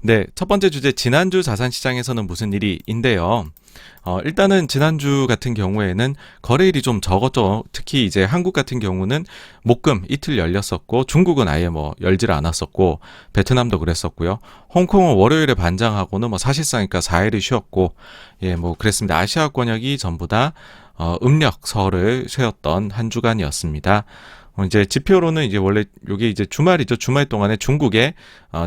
네, 첫 번째 주제 지난주 자산시장에서는 무슨 일이인데요. 일단은 지난주 같은 경우에는 거래일이 좀 적었죠. 특히 이제 한국 같은 경우는 목금 이틀 열렸었고 중국은 아예 뭐 열지를 않았었고 베트남도 그랬었고요. 홍콩은 월요일에 반장하고는 뭐 사실상 그러니까 4일이 쉬었고 예, 뭐 그랬습니다. 아시아 권역이 전부 다 음력설을 세웠던 한 주간이었습니다. 이제 지표로는 이제 원래 요게 이제 주말이죠. 주말 동안에 중국의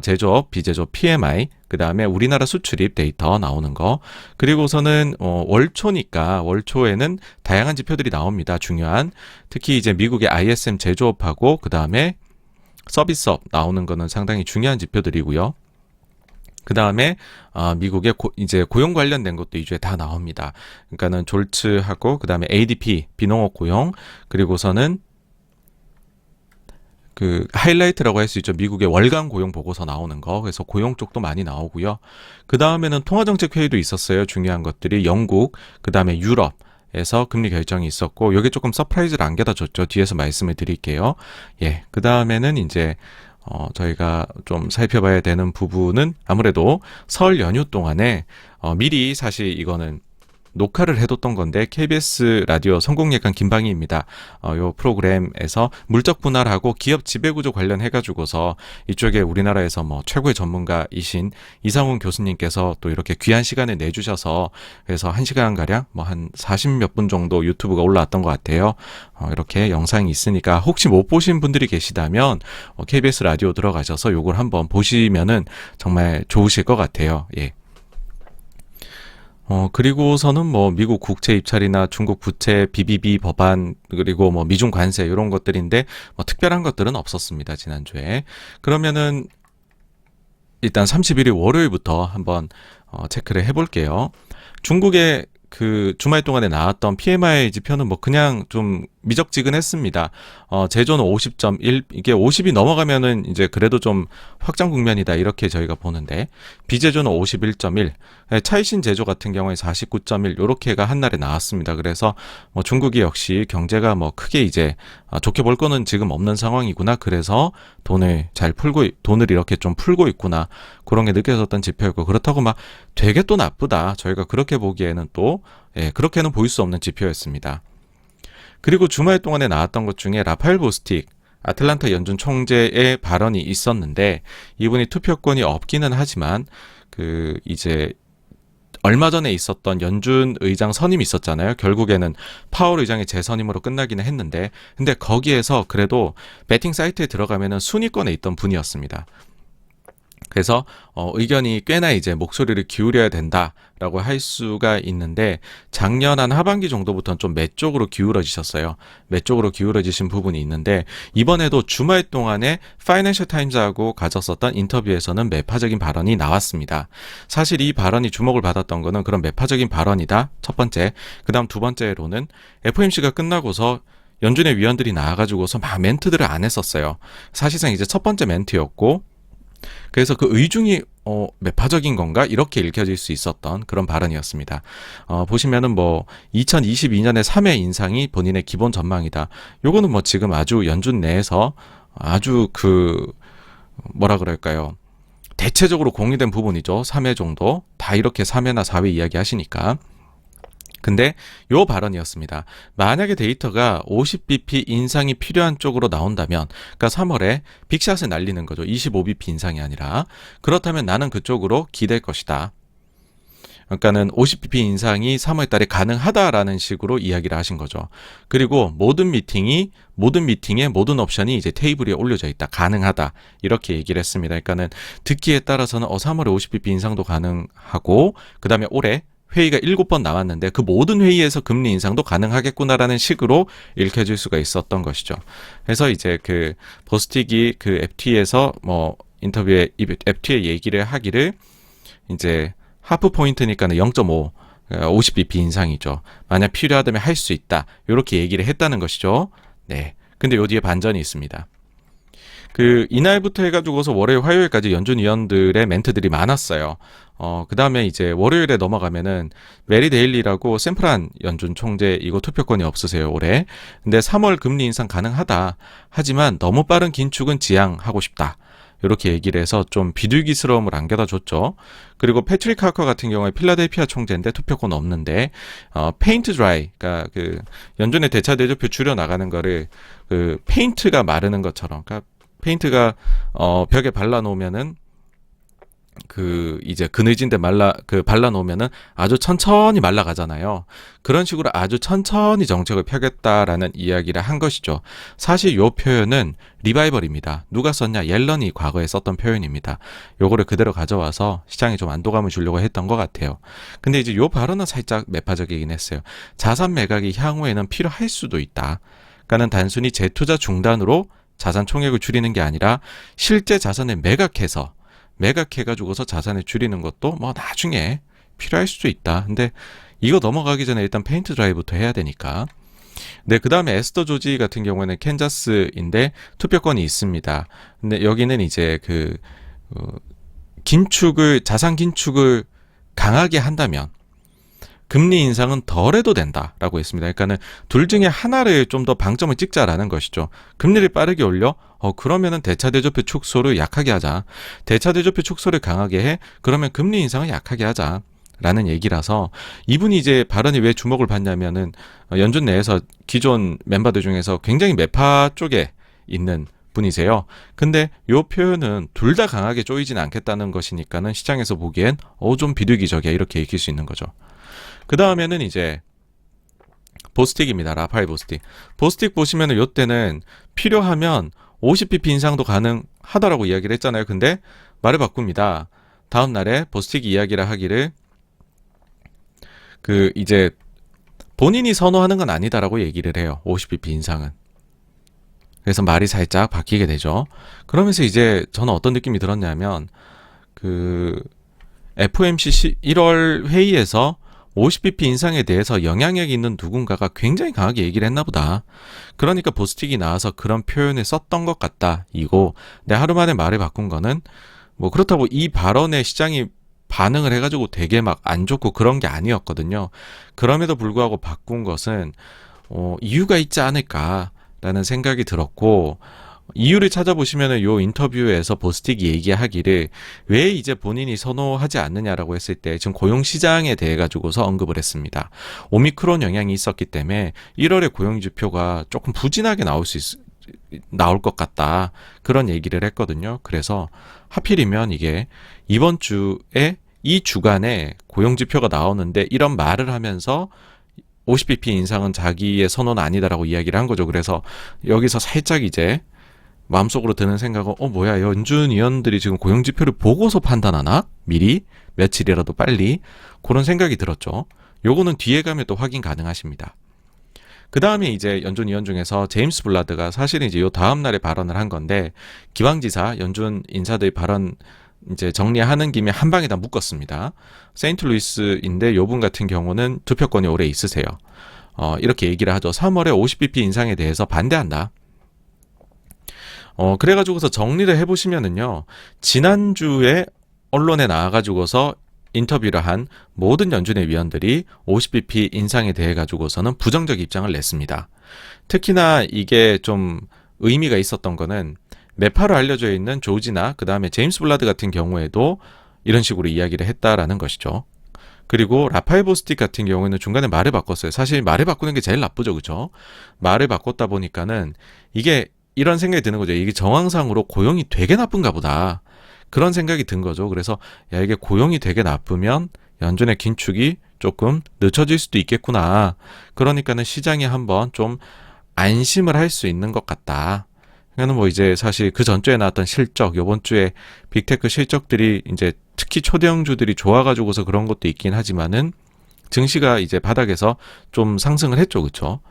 제조업, 비제조업 PMI, 그 다음에 우리나라 수출입 데이터 나오는 거, 그리고서는 월초니까 월초에는 다양한 지표들이 나옵니다. 중요한 특히 이제 미국의 ISM 제조업하고 그 다음에 서비스업 나오는 거는 상당히 중요한 지표들이고요. 그 다음에 미국의 이제 고용 관련된 것도 2주에 다 나옵니다. 그러니까는 졸츠하고 그 다음에 ADP 비농업 고용, 그리고서는 그 하이라이트라고 할 수 있죠. 미국의 월간 고용 보고서 나오는 거. 그래서 고용 쪽도 많이 나오고요. 그 다음에는 통화정책 회의도 있었어요. 중요한 것들이 영국, 그 다음에 유럽에서 금리 결정이 있었고, 이게 조금 서프라이즈를 안겨다 줬죠. 뒤에서 말씀을 드릴게요. 예, 그 다음에는 이제 저희가 좀 살펴봐야 되는 부분은 아무래도 설 연휴 동안에 미리 사실 이거는 녹화를 해뒀던 건데 KBS 라디오 성공예감 김방희입니다. 요 프로그램에서 물적 분할하고 기업 지배구조 관련해가지고서 이쪽에 우리나라에서 뭐 최고의 전문가이신 이상훈 교수님께서 또 이렇게 귀한 시간을 내주셔서 그래서 1시간가량 뭐 한 40몇 분 정도 유튜브가 올라왔던 것 같아요. 이렇게 영상이 있으니까 혹시 못 보신 분들이 계시다면 KBS 라디오 들어가셔서 요걸 한번 보시면은 정말 좋으실 것 같아요. 예. 그리고서는 뭐 미국 국채 입찰이나 중국 부채 BBB 법안 그리고 뭐 미중 관세 이런 것들인데 뭐 특별한 것들은 없었습니다. 지난주에. 그러면은 일단 31일 월요일부터 한번 체크를 해볼게요. 중국의 그 주말 동안에 나왔던 PMI 지표는 뭐 그냥 좀 미적지근했습니다. 제조는 50.1, 이게 50이 넘어가면은 이제 그래도 좀 확장 국면이다 이렇게 저희가 보는데 비제조는 51.1, 차이신 제조 같은 경우에 49.1 요렇게가 한날에 나왔습니다. 그래서 뭐 중국이 역시 경제가 뭐 크게 이제 좋게 볼 거는 지금 없는 상황이구나. 그래서 돈을 이렇게 좀 풀고 있구나. 그런 게 느껴졌던 지표였고 그렇다고 막 되게 또 나쁘다. 저희가 그렇게 보기에는 또 그렇게는 보일 수 없는 지표였습니다. 그리고 주말 동안에 나왔던 것 중에 라파엘 보스틱 아틀란타 연준 총재의 발언이 있었는데 이분이 투표권이 없기는 하지만 그 이제 얼마 전에 있었던 연준 의장 선임이 있었잖아요. 결국에는 파월 의장의 재선임으로 끝나기는 했는데 근데 거기에서 그래도 배팅 사이트에 들어가면은 순위권에 있던 분이었습니다. 그래서 의견이 꽤나 이제 목소리를 기울여야 된다라고 할 수가 있는데 작년 한 하반기 정도부터는 좀 매 쪽으로 기울어지셨어요. 매 쪽으로 기울어지신 부분이 있는데 이번에도 주말 동안에 파이낸셜 타임즈하고 가졌었던 인터뷰에서는 매파적인 발언이 나왔습니다. 사실 이 발언이 주목을 받았던 거는 그런 매파적인 발언이다. 첫 번째. 그다음 두 번째로는 FOMC가 끝나고서 연준의 위원들이 나와가지고서 막 멘트들을 안 했었어요. 사실상 이제 첫 번째 멘트였고 그래서 그 의중이 매파적인 건가 이렇게 읽혀질 수 있었던 그런 발언이었습니다. 보시면은 뭐 2022년에 3회 인상이 본인의 기본 전망이다. 요거는 뭐 지금 아주 연준 내에서 아주 그 뭐라 그럴까요? 대체적으로 공유된 부분이죠. 3회 정도 다 이렇게 3회나 4회 이야기 하시니까. 근데 요 발언이었습니다. 만약에 데이터가 50bp 인상이 필요한 쪽으로 나온다면 그러니까 3월에 빅샷을 날리는 거죠. 25bp 인상이 아니라. 그렇다면 나는 그쪽으로 기댈 것이다. 그러니까는 50bp 인상이 3월 달에 가능하다라는 식으로 이야기를 하신 거죠. 그리고 모든 미팅에 모든 옵션이 이제 테이블 위에 올려져 있다. 가능하다. 이렇게 얘기를 했습니다. 그러니까는 듣기에 따라서는 3월에 50bp 인상도 가능하고 그다음에 올해 회의가 7번 남았는데 그 모든 회의에서 금리 인상도 가능하겠구나라는 식으로 읽혀질 수가 있었던 것이죠. 그래서 이제 그 보스틱이 그 FT에서 뭐 인터뷰에 FT에 얘기를 하기를 이제 하프 포인트니까는 0.5 50bp 인상이죠. 만약 필요하다면 할 수 있다. 이렇게 얘기를 했다는 것이죠. 네. 근데 요 뒤에 반전이 있습니다. 그 이날부터 해가지고서 월요일, 화요일까지 연준 위원들의 멘트들이 많았어요. 그 다음에 이제 월요일에 넘어가면은 메리 데일리라고 샘프란 연준 총재 이거 투표권이 없으세요 올해. 근데 3월 금리 인상 가능하다. 하지만 너무 빠른 긴축은 지양하고 싶다. 이렇게 얘기를 해서 좀 비둘기스러움을 안겨다 줬죠. 그리고 패트릭 하커 같은 경우에 필라델피아 총재인데 투표권 없는데 페인트 드라이, 그러니까 그 연준의 대차 대조표 줄여 나가는 거를 그 페인트가 마르는 것처럼, 그러니까 페인트가 벽에 발라 놓으면은 그 이제 그늘진데 발라 놓으면은 아주 천천히 말라가잖아요. 그런 식으로 아주 천천히 정책을 펴겠다라는 이야기를 한 것이죠. 사실 요 표현은 리바이벌입니다. 누가 썼냐? 옐런이 과거에 썼던 표현입니다. 요거를 그대로 가져와서 시장에 좀 안도감을 주려고 했던 것 같아요. 근데 이제 요 발언은 살짝 매파적이긴 했어요. 자산 매각이 향후에는 필요할 수도 있다. 그러니까는 단순히 재투자 중단으로 자산 총액을 줄이는 게 아니라 실제 자산을 매각해가지고서 자산을 줄이는 것도 뭐 나중에 필요할 수도 있다. 근데 이거 넘어가기 전에 일단 페인트 드라이부터 해야 되니까. 네, 그 다음에 에스더 조지 같은 경우에는 캔자스인데 투표권이 있습니다. 근데 여기는 이제 자산 긴축을 강하게 한다면 금리 인상은 덜 해도 된다라고 했습니다. 그러니까는 둘 중에 하나를 좀 더 방점을 찍자라는 것이죠. 금리를 빠르게 올려? 그러면은 대차대조표 축소를 약하게 하자. 대차대조표 축소를 강하게 해? 그러면 금리 인상을 약하게 하자. 라는 얘기라서 이분이 이제 발언이 왜 주목을 받냐면은 연준 내에서 기존 멤버들 중에서 굉장히 매파 쪽에 있는 분이세요. 근데 요 표현은 둘 다 강하게 쪼이진 않겠다는 것이니까는 시장에서 보기엔 좀 비둘기적이야 이렇게 읽힐 수 있는 거죠. 그 다음에는 이제 보스틱입니다. 라파엘 보스틱. 보스틱 보시면은 요때는 필요하면 50bp 인상도 가능하다라고 이야기를 했잖아요. 근데 말을 바꿉니다. 다음 날에 보스틱 이야기를 하기를 이제 본인이 선호하는 건 아니다라고 얘기를 해요. 50bp 인상은. 그래서 말이 살짝 바뀌게 되죠. 그러면서 이제 저는 어떤 느낌이 들었냐면 FOMC 1월 회의에서 50bp 인상에 대해서 영향력 있는 누군가가 굉장히 강하게 얘기를 했나 보다. 그러니까 보스틱이 나와서 그런 표현을 썼던 것 같다. 이고 내 하루 만에 말을 바꾼 거는 뭐 그렇다고 이 발언에 시장이 반응을 해가지고 되게 막 안 좋고 그런 게 아니었거든요. 그럼에도 불구하고 바꾼 것은 이유가 있지 않을까라는 생각이 들었고, 이유를 찾아보시면은 요 인터뷰에서 보스틱이 얘기하기를 왜 이제 본인이 선호하지 않느냐라고 했을 때 지금 고용시장에 대해 가지고서 언급을 했습니다. 오미크론 영향이 있었기 때문에 1월에 고용지표가 조금 부진하게 나올 것 같다. 그런 얘기를 했거든요. 그래서 하필이면 이게 이번 주에 이 주간에 고용지표가 나오는데 이런 말을 하면서 50bp 인상은 자기의 선호는 아니다라고 이야기를 한 거죠. 그래서 여기서 살짝 이제 마음속으로 드는 생각은 뭐야, 연준 위원들이 지금 고용지표를 보고서 판단하나? 미리? 며칠이라도 빨리? 그런 생각이 들었죠. 요거는 뒤에 가면 또 확인 가능하십니다. 그 다음에 이제 연준 위원 중에서 제임스 블라드가 사실은 이제 요 다음 날에 발언을 한 건데, 기왕지사 연준 인사들 발언 이제 정리하는 김에 한 방에 다 묶었습니다. 세인트루이스인데 요분 같은 경우는 투표권이 오래 있으세요. 이렇게 얘기를 하죠. 3월에 50bp 인상에 대해서 반대한다. 그래가지고서 정리를 해보시면은요, 지난주에 언론에 나와가지고서 인터뷰를 한 모든 연준의 위원들이 50bp 인상에 대해 가지고서는 부정적 입장을 냈습니다. 특히나 이게 좀 의미가 있었던 거는 매파로 알려져 있는 조지나 그 다음에 제임스 블라드 같은 경우에도 이런 식으로 이야기를 했다라는 것이죠. 그리고 라파엘 보스틱 같은 경우에는 중간에 말을 바꿨어요. 사실 말을 바꾸는 게 제일 나쁘죠, 그렇죠? 말을 바꿨다 보니까는 이게 이런 생각이 드는 거죠. 이게 정황상으로 고용이 되게 나쁜가 보다. 그런 생각이 든 거죠. 그래서 이게 고용이 되게 나쁘면 연준의 긴축이 조금 늦춰질 수도 있겠구나. 그러니까는 시장이 한번 좀 안심을 할 수 있는 것 같다. 그러니까 뭐 이제 사실 그 전주에 나왔던 실적, 요번 주에 빅테크 실적들이 이제 특히 초대형주들이 좋아가지고서 그런 것도 있긴 하지만은 증시가 이제 바닥에서 좀 상승을 했죠, 그렇죠?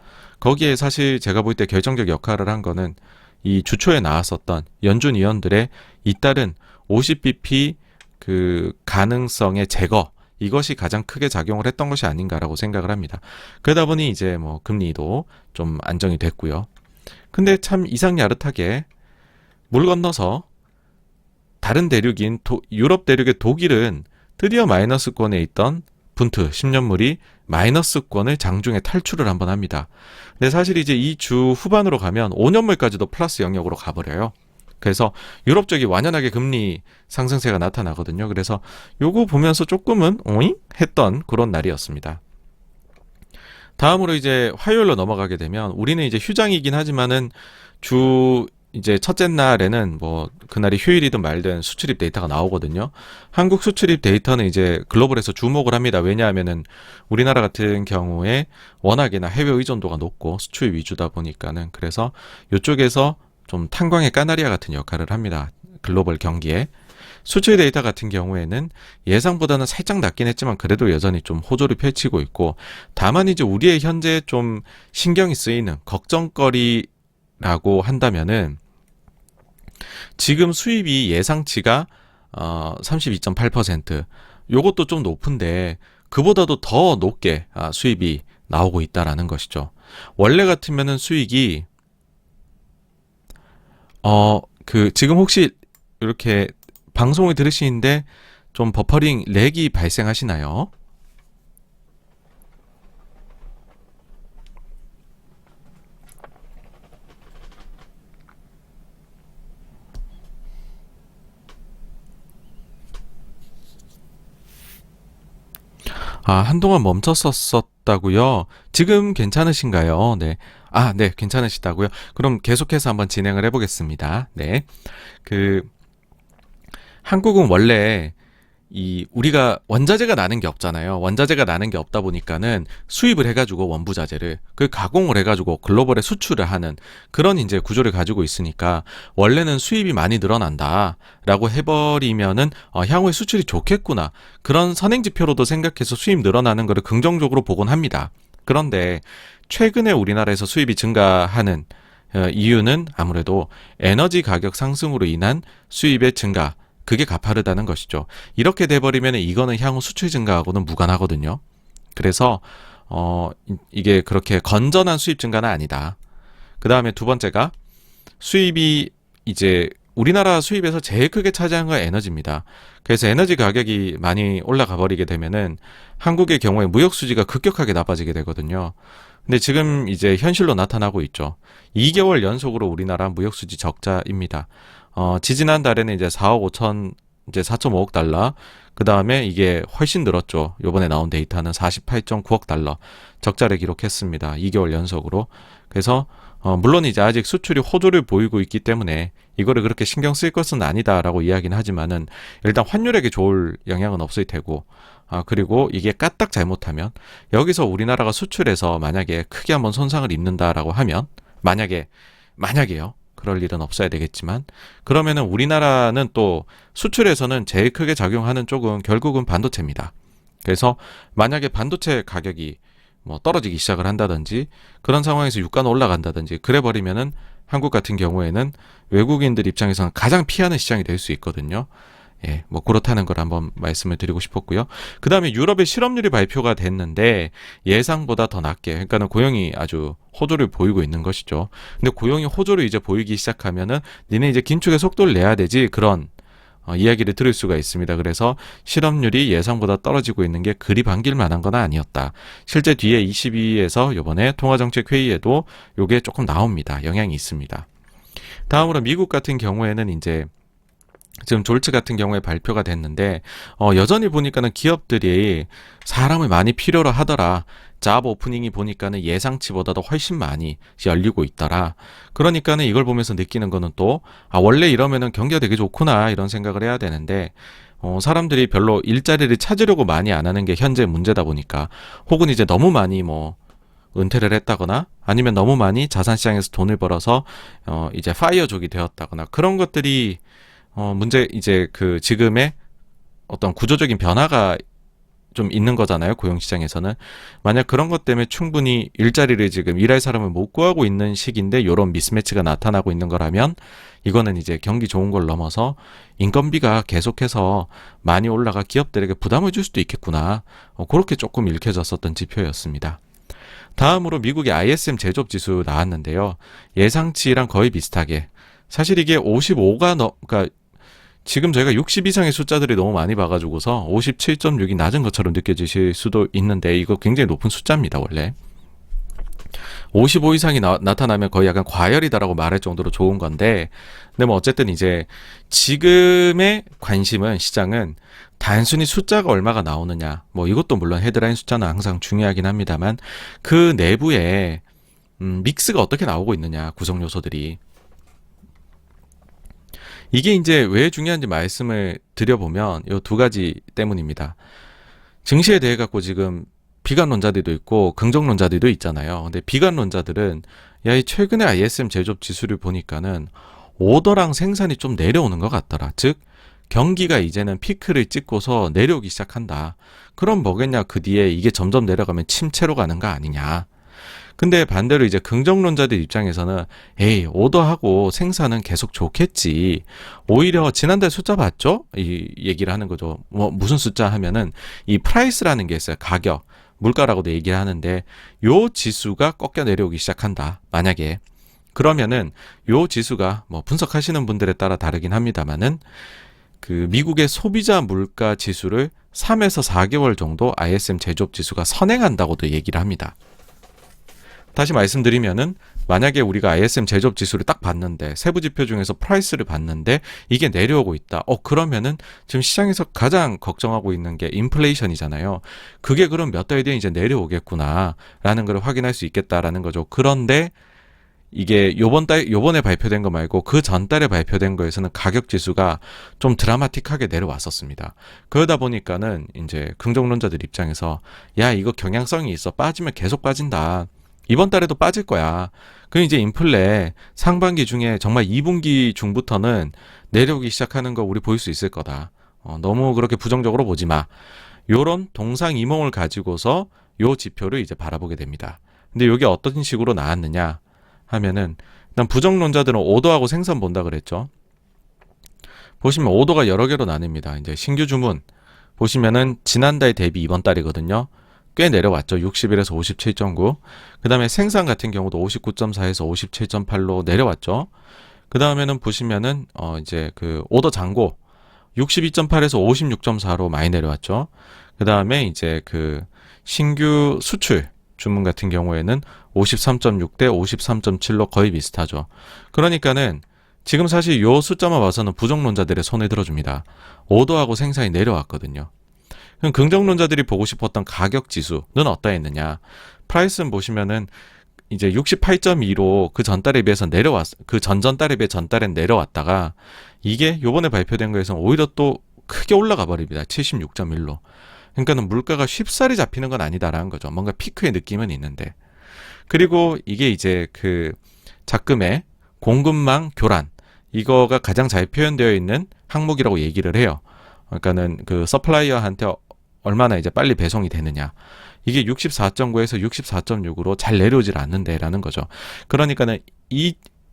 거기에 사실 제가 볼 때 결정적 역할을 한 거는 이 주초에 나왔었던 연준 위원들의 잇따른 50bp 가능성의 제거, 이것이 가장 크게 작용을 했던 것이 아닌가라고 생각을 합니다. 그러다 보니 이제 뭐 금리도 좀 안정이 됐고요. 근데 참 이상야릇하게 물 건너서 다른 대륙인 유럽 대륙의 독일은 드디어 마이너스권에 있던 분트 10년물이 마이너스권을 장중에 탈출을 한번 합니다. 근데 사실 이제 이 주 후반으로 가면 5년물까지도 플러스 영역으로 가버려요. 그래서 유럽 쪽이 완연하게 금리 상승세가 나타나거든요. 그래서 요거 보면서 조금은 오잉? 했던 그런 날이었습니다. 다음으로 이제 화요일로 넘어가게 되면 우리는 이제 휴장이긴 하지만은 주 이제 첫째 날에는 뭐 그날이 휴일이든 말든 수출입 데이터가 나오거든요. 한국 수출입 데이터는 이제 글로벌에서 주목을 합니다. 왜냐하면은 우리나라 같은 경우에 워낙에나 해외 의존도가 높고 수출 위주다 보니까는 그래서 이쪽에서 좀 탄광의 까나리아 같은 역할을 합니다. 글로벌 경기에. 수출 데이터 같은 경우에는 예상보다는 살짝 낮긴 했지만 그래도 여전히 좀 호조를 펼치고 있고 다만 이제 우리의 현재 좀 신경이 쓰이는 걱정거리라고 한다면은 지금 수입이 예상치가 32.8% 요것도 좀 높은데 그보다도 더 높게 수입이 나오고 있다라는 것이죠. 원래 같으면은 수익이 지금 혹시 이렇게 방송을 들으시는데 좀 버퍼링 렉이 발생하시나요? 한동안 멈췄었다고요? 지금 괜찮으신가요? 네. 네, 괜찮으시다고요? 그럼 계속해서 한번 진행을 해보겠습니다. 네. 한국은 원래 우리가 원자재가 나는 게 없잖아요. 원자재가 나는 게 없다 보니까는 수입을 해가지고 원부자재를 가공을 해가지고 글로벌에 수출을 하는 그런 이제 구조를 가지고 있으니까 원래는 수입이 많이 늘어난다라고 해버리면은 향후에 수출이 좋겠구나 그런 선행지표로도 생각해서 수입 늘어나는 것을 긍정적으로 보곤 합니다. 그런데 최근에 우리나라에서 수입이 증가하는 이유는 아무래도 에너지 가격 상승으로 인한 수입의 증가 그게 가파르다는 것이죠. 이렇게 돼버리면 이거는 향후 수출 증가하고는 무관하거든요. 그래서 이게 그렇게 건전한 수입 증가는 아니다. 그 다음에 두 번째가 수입이 이제 우리나라 수입에서 제일 크게 차지한 건 에너지입니다. 그래서 에너지 가격이 많이 올라가 버리게 되면은 한국의 경우에 무역 수지가 급격하게 나빠지게 되거든요. 근데 지금 이제 현실로 나타나고 있죠. 2개월 연속으로 우리나라 무역 수지 적자입니다. 지지난 달에는 이제 4억 5천, 이제 4.5억 달러. 그 다음에 이게 훨씬 늘었죠. 요번에 나온 데이터는 48.9억 달러. 적자를 기록했습니다. 2개월 연속으로. 그래서, 물론 이제 아직 수출이 호조를 보이고 있기 때문에 이거를 그렇게 신경 쓸 것은 아니다라고 이야기는 하지만은 일단 환율에게 좋을 영향은 없을 테고, 그리고 이게 까딱 잘못하면 여기서 우리나라가 수출해서 만약에 크게 한번 손상을 입는다라고 하면 만약에요. 그럴 일은 없어야 되겠지만 그러면은 우리나라는 또 수출에서는 제일 크게 작용하는 쪽은 결국은 반도체입니다. 그래서 만약에 반도체 가격이 뭐 떨어지기 시작을 한다든지 그런 상황에서 유가는 올라간다든지 그래 버리면은 한국 같은 경우에는 외국인들 입장에서는 가장 피하는 시장이 될 수 있거든요. 예, 뭐 그렇다는 걸 한번 말씀을 드리고 싶었고요. 그 다음에 유럽의 실업률이 발표가 됐는데 예상보다 더 낮게, 그러니까는 고용이 아주 호조를 보이고 있는 것이죠. 근데 고용이 호조를 이제 보이기 시작하면은 니네 이제 긴축의 속도를 내야 되지 그런 이야기를 들을 수가 있습니다. 그래서 실업률이 예상보다 떨어지고 있는 게 그리 반길 만한 건 아니었다. 실제 뒤에 22에서 이번에 통화정책회의에도 요게 조금 나옵니다. 영향이 있습니다. 다음으로 미국 같은 경우에는 이제 지금 졸츠 같은 경우에 발표가 됐는데 여전히 보니까는 기업들이 사람을 많이 필요로 하더라. 잡 오프닝이 보니까는 예상치보다도 훨씬 많이 열리고 있더라. 그러니까는 이걸 보면서 느끼는 거는 또 원래 이러면은 경기가 되게 좋구나 이런 생각을 해야 되는데 사람들이 별로 일자리를 찾으려고 많이 안 하는 게 현재 문제다 보니까 혹은 이제 너무 많이 뭐 은퇴를 했다거나 아니면 너무 많이 자산시장에서 돈을 벌어서 이제 파이어족이 되었다거나 그런 것들이 문제 이제 지금의 어떤 구조적인 변화가 좀 있는 거잖아요. 고용시장에서는. 만약 그런 것 때문에 충분히 일자리를 지금 일할 사람을 못 구하고 있는 시기인데 이런 미스매치가 나타나고 있는 거라면 이거는 이제 경기 좋은 걸 넘어서 인건비가 계속해서 많이 올라가 기업들에게 부담을 줄 수도 있겠구나. 그렇게 조금 읽혀졌었던 지표였습니다. 다음으로 미국의 ISM 제조업 지수 나왔는데요. 예상치랑 거의 비슷하게. 사실 이게 55가 그러니까 지금 저희가 60 이상의 숫자들이 너무 많이 봐가지고서 57.6이 낮은 것처럼 느껴지실 수도 있는데 이거 굉장히 높은 숫자입니다, 원래. 55 이상이 나타나면 거의 약간 과열이다라고 말할 정도로 좋은 건데, 근데 뭐 어쨌든 이제 지금의 관심은 시장은 단순히 숫자가 얼마가 나오느냐, 뭐 이것도 물론 헤드라인 숫자는 항상 중요하긴 합니다만 그 내부에 믹스가 어떻게 나오고 있느냐, 구성 요소들이. 이게 이제 왜 중요한지 말씀을 드려보면 이 두 가지 때문입니다. 증시에 대해 갖고 지금 비관론자들도 있고 긍정론자들도 있잖아요. 근데 비관론자들은 야, 이 최근에 ISM 제조업 지수를 보니까는 오더랑 생산이 좀 내려오는 것 같더라. 즉 경기가 이제는 피크를 찍고서 내려오기 시작한다. 그럼 뭐겠냐? 그 뒤에 이게 점점 내려가면 침체로 가는 거 아니냐. 근데 반대로 이제 긍정론자들 입장에서는 에이, 오더하고 생산은 계속 좋겠지. 오히려 지난달 숫자 봤죠? 이 얘기를 하는 거죠. 뭐 무슨 숫자 하면은 이 프라이스라는 게 있어요. 가격, 물가라고도 얘기를 하는데 요 지수가 꺾여 내려오기 시작한다. 만약에 그러면은 요 지수가 뭐 분석하시는 분들에 따라 다르긴 합니다만은 그 미국의 소비자 물가 지수를 3에서 4개월 정도 ISM 제조업 지수가 선행한다고도 얘기를 합니다. 다시 말씀드리면은 만약에 우리가 ISM 제조업 지수를 딱 봤는데 세부 지표 중에서 프라이스를 봤는데 이게 내려오고 있다. 그러면은 지금 시장에서 가장 걱정하고 있는 게 인플레이션이잖아요. 그게 그럼 몇 달 뒤에 이제 내려오겠구나라는 걸 확인할 수 있겠다라는 거죠. 그런데 이게 요번에 발표된 거 말고 그 전달에 발표된 거에서는 가격 지수가 좀 드라마틱하게 내려왔었습니다. 그러다 보니까는 이제 긍정론자들 입장에서 야, 이거 경향성이 있어. 빠지면 계속 빠진다. 이번 달에도 빠질 거야. 그 이제 인플레 상반기 중에 정말 2분기 중부터는 내려오기 시작하는 거 우리 볼 수 있을 거다. 너무 그렇게 부정적으로 보지 마. 요런 동상이몽을 가지고서 요 지표를 이제 바라보게 됩니다. 근데 이게 어떤 식으로 나왔느냐 하면은 난 부정론자들은 오더하고 생산 본다 그랬죠. 보시면 오더가 여러 개로 나뉩니다. 이제 신규 주문 보시면은 지난달 대비 이번 달이거든요. 꽤 내려왔죠. 61에서 57.9. 그 다음에 생산 같은 경우도 59.4에서 57.8로 내려왔죠. 그 다음에는 보시면은, 이제 그 오더 잔고 62.8에서 56.4로 많이 내려왔죠. 그 다음에 이제 그 신규 수출 주문 같은 경우에는 53.6 대 53.7로 거의 비슷하죠. 그러니까는 지금 사실 요 숫자만 봐서는 부정론자들의 손에 들어줍니다. 오더하고 생산이 내려왔거든요. 그럼 긍정론자들이 보고 싶었던 가격 지수는 어떠했느냐? 프라이스는 보시면은 이제 68.2로 그 전달에 비해서 그 전전달에 비해 전달엔 내려왔다가 이게 요번에 발표된 거에서는 오히려 또 크게 올라가 버립니다. 76.1로. 그러니까는 물가가 쉽사리 잡히는 건 아니다라는 거죠. 뭔가 피크의 느낌은 있는데. 그리고 이게 이제 그 작금의 공급망 교란 이거가 가장 잘 표현되어 있는 항목이라고 얘기를 해요. 그러니까는 그 서플라이어한테 얼마나 이제 빨리 배송이 되느냐. 이게 64.9에서 64.6으로 잘 내려오질 않는데라는 거죠. 그러니까는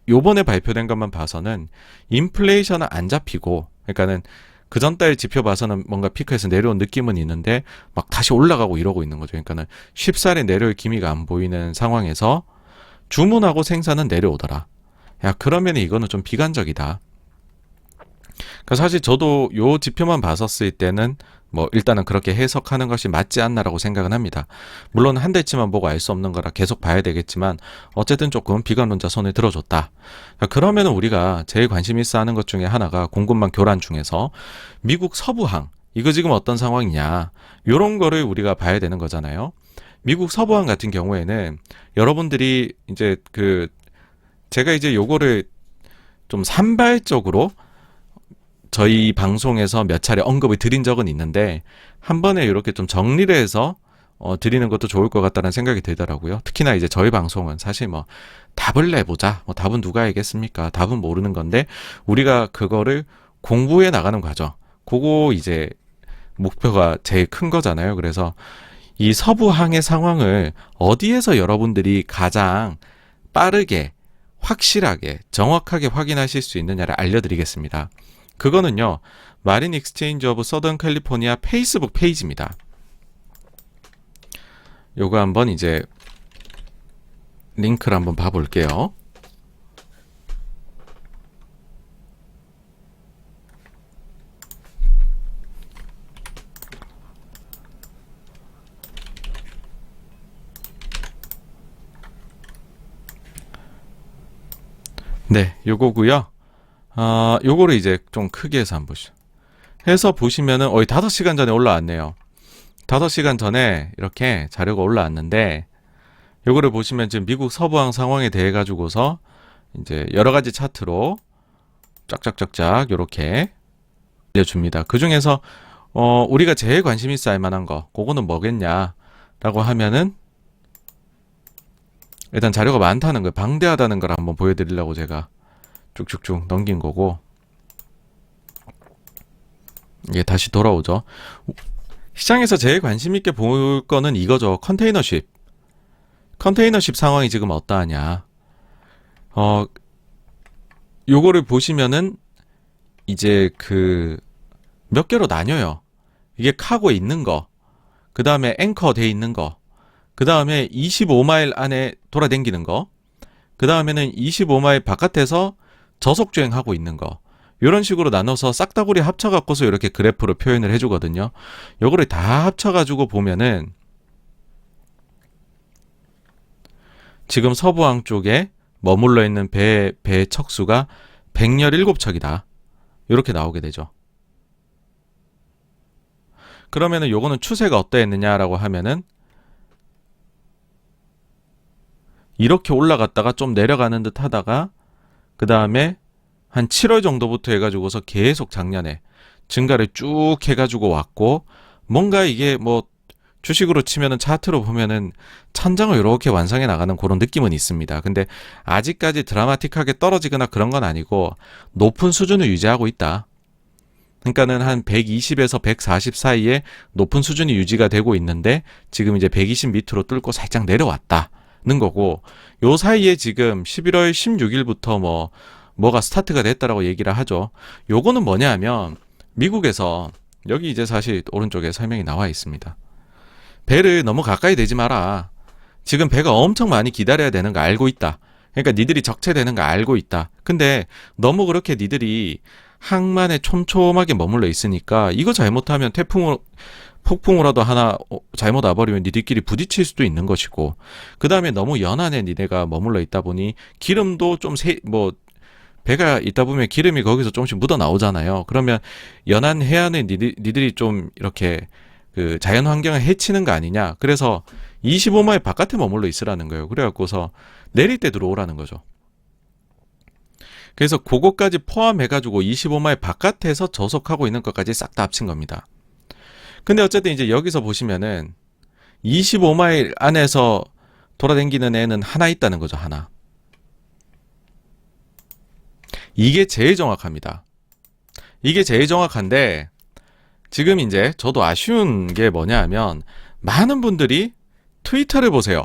요번에 발표된 것만 봐서는 인플레이션은 안 잡히고, 그러니까는 그 전달 지표 봐서는 뭔가 피크에서 내려온 느낌은 있는데 막 다시 올라가고 이러고 있는 거죠. 그러니까는 쉽사리 내려올 기미가 안 보이는 상황에서 주문하고 생산은 내려오더라. 야, 그러면 이거는 좀 비관적이다. 그러니까 사실 저도 요 지표만 봤었을 때는 뭐 일단은 그렇게 해석하는 것이 맞지 않나라고 생각은 합니다. 물론 한 달치만 보고 알 수 없는 거라 계속 봐야 되겠지만 어쨌든 조금 비관론자 손에 들어줬다. 그러면 우리가 제일 관심 있어 하는 것 중에 하나가 공급망 교란 중에서 미국 서부항 이거 지금 어떤 상황이냐 요런 거를 우리가 봐야 되는 거잖아요. 미국 서부항 같은 경우에는 여러분들이 이제 그 제가 이제 요거를 좀 산발적으로 저희 방송에서 몇 차례 언급을 드린 적은 있는데 한 번에 이렇게 좀 정리를 해서 드리는 것도 좋을 것 같다는 생각이 들더라고요. 특히나 이제 저희 방송은 사실 뭐 답을 내보자. 뭐 답은 누가 알겠습니까? 답은 모르는 건데 우리가 그거를 공부해 나가는 과정. 그거 이제 목표가 제일 큰 거잖아요. 그래서 이 서부항의 상황을 어디에서 여러분들이 가장 빠르게 확실하게 정확하게 확인하실 수 있느냐를 알려드리겠습니다. 그거는요, 마린 익스체인지 오브 서던 캘리포니아 페이스북 페이지입니다. 요거 한번 이제 링크를 한번 봐볼게요. 네, 요거고요. 요거를 이제 좀 크게 해서 한번 보시죠. 해서 보시면은 5시간 전에 올라왔네요. 5시간 전에 이렇게 자료가 올라왔는데 요거를 보시면 지금 미국 서부항 상황에 대해 가지고서 이제 여러 가지 차트로 쫙쫙쫙쫙 요렇게 알려줍니다. 그 중에서 우리가 제일 관심 있어 할 만한 거 그거는 뭐겠냐라고 하면은 일단 자료가 많다는 걸, 방대하다는 걸 한번 보여드리려고 제가 쭉쭉쭉 넘긴 거고, 이게 다시 돌아오죠. 시장에서 제일 관심 있게 볼 거는 이거죠. 컨테이너십. 컨테이너십 상황이 지금 어떠하냐. 요거를 보시면은 이제 그 몇 개로 나뉘어요. 이게 카고에 있는 거, 그 다음에 앵커 돼 있는 거, 그 다음에 25마일 안에 돌아다니는 거, 그 다음에는 25마일 바깥에서 저속주행하고 있는 거, 이런 식으로 나눠서 싹다구리 합쳐갖고서 이렇게 그래프로 표현을 해주거든요. 요거를 다 합쳐가지고 보면은 지금 서부항 쪽에 머물러 있는 배 척수가 117척이다. 이렇게 나오게 되죠. 그러면은 요거는 추세가 어떠했느냐라고 하면은 이렇게 올라갔다가 좀 내려가는 듯 하다가 그 다음에 한 7월 정도부터 해가지고서 계속 작년에 증가를 쭉 해가지고 왔고, 뭔가 이게 뭐 주식으로 치면은 차트로 보면은 천장을 이렇게 완성해 나가는 그런 느낌은 있습니다. 근데 아직까지 드라마틱하게 떨어지거나 그런 건 아니고 높은 수준을 유지하고 있다. 그러니까는 한 120에서 140 사이에 높은 수준이 유지가 되고 있는데 지금 이제 120 밑으로 뚫고 살짝 내려왔다는 거고, 요 사이에 지금 11월 16일부터 뭐가 스타트가 됐다라고 얘기를 하죠. 요거는 뭐냐 하면 미국에서 여기 이제 사실 오른쪽에 설명이 나와 있습니다. 배를 너무 가까이 대지 마라. 지금 배가 엄청 많이 기다려야 되는 거 알고 있다. 그러니까 니들이 적체되는 거 알고 있다. 근데 너무 그렇게 니들이 항만에 촘촘하게 머물러 있으니까 이거 잘못하면 폭풍우라도 하나 잘못 와버리면 니들끼리 부딪힐 수도 있는 것이고, 그 다음에 너무 연안에 니네가 머물러 있다 보니 기름도 좀 배가 있다 보면 기름이 거기서 조금씩 묻어 나오잖아요. 그러면 연안 해안에 니들이 좀 이렇게 그 자연 환경을 해치는 거 아니냐. 그래서 25마일 바깥에 머물러 있으라는 거예요. 그래갖고서 내릴 때 들어오라는 거죠. 그래서 그거까지 포함해가지고 25마일 바깥에서 저속하고 있는 것까지 싹 다 합친 겁니다. 근데 어쨌든 이제 여기서 보시면은 25마일 안에서 돌아다니는 애는 하나 있다는 거죠. 하나. 이게 제일 정확합니다. 이게 제일 정확한데 지금 이제 저도 아쉬운 게 뭐냐 하면 많은 분들이 트위터를 보세요.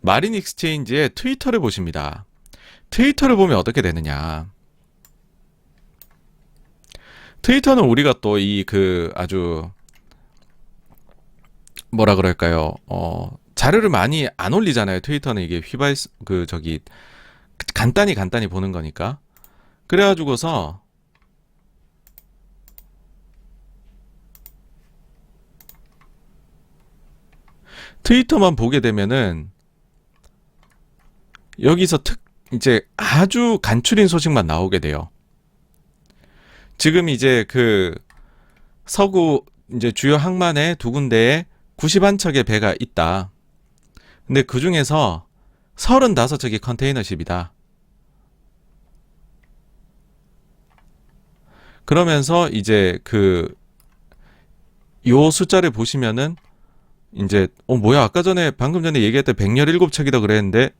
마린 익스체인지의 트위터를 보십니다. 트위터를 보면 어떻게 되느냐. 트위터는 우리가 또 아주 뭐라 그럴까요? 자료를 많이 안 올리잖아요. 트위터는 이게 간단히 보는 거니까. 그래가지고서 트위터만 보게 되면은 여기서 이제 아주 간추린 소식만 나오게 돼요. 지금 이제 서구 이제 주요 항만에 두 군데에 91척의 배가 있다. 근데 그 중에서 35척이 컨테이너십이다. 그러면서 이제 요 숫자를 보시면은 이제 뭐야 아까 전에 방금 전에 얘기했던 117척이다 그랬는데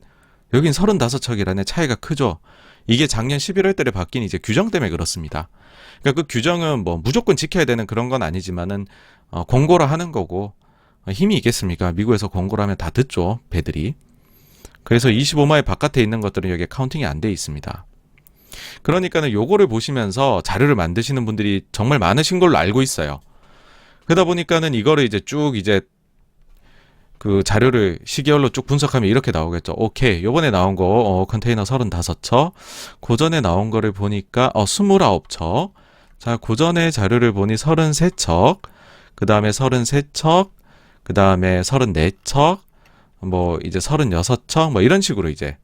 여긴 35척이라네. 차이가 크죠. 이게 작년 11월 달에 바뀐 이제 규정 때문에 그렇습니다. 그러니까 그 규정은 뭐 무조건 지켜야 되는 그런 건 아니지만은 공고라 하는 거고, 힘이 있겠습니까? 미국에서 공고를 하면 다 듣죠, 배들이. 그래서 25마일 바깥에 있는 것들은 여기에 카운팅이 안 돼 있습니다. 그러니까는 요거를 보시면서 자료를 만드시는 분들이 정말 많으신 걸로 알고 있어요. 그러다 보니까는 이거를 이제 쭉 그 자료를 시계열로 쭉 분석하면 이렇게 나오겠죠. 오케이. 요번에 나온 거, 컨테이너 35척. 고전에 나온 거를 보니까, 29척. 자, 고전의 자료를 보니 33척. 그 다음에 33척. 그 다음에 34척. 이제 36척. 이런 식으로 이제.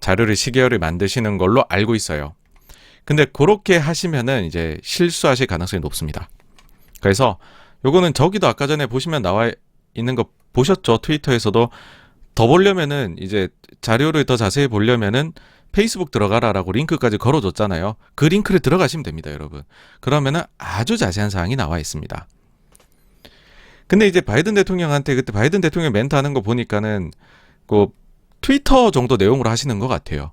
자료를 시계열을 만드시는 걸로 알고 있어요. 근데 그렇게 하시면은 이제 실수하실 가능성이 높습니다. 그래서 요거는 저기도 아까 전에 보시면 나와 있는 거 보셨죠? 트위터에서도 더 보려면은 이제 자료를 더 자세히 보려면은 페이스북 들어가라라고 링크까지 걸어줬잖아요. 그 링크를 들어가시면 됩니다, 여러분. 그러면은 아주 자세한 사항이 나와 있습니다. 근데 이제 바이든 대통령한테 그때 바이든 대통령 멘트 하는 거 보니까는 그 트위터 정도 내용으로 하시는 것 같아요.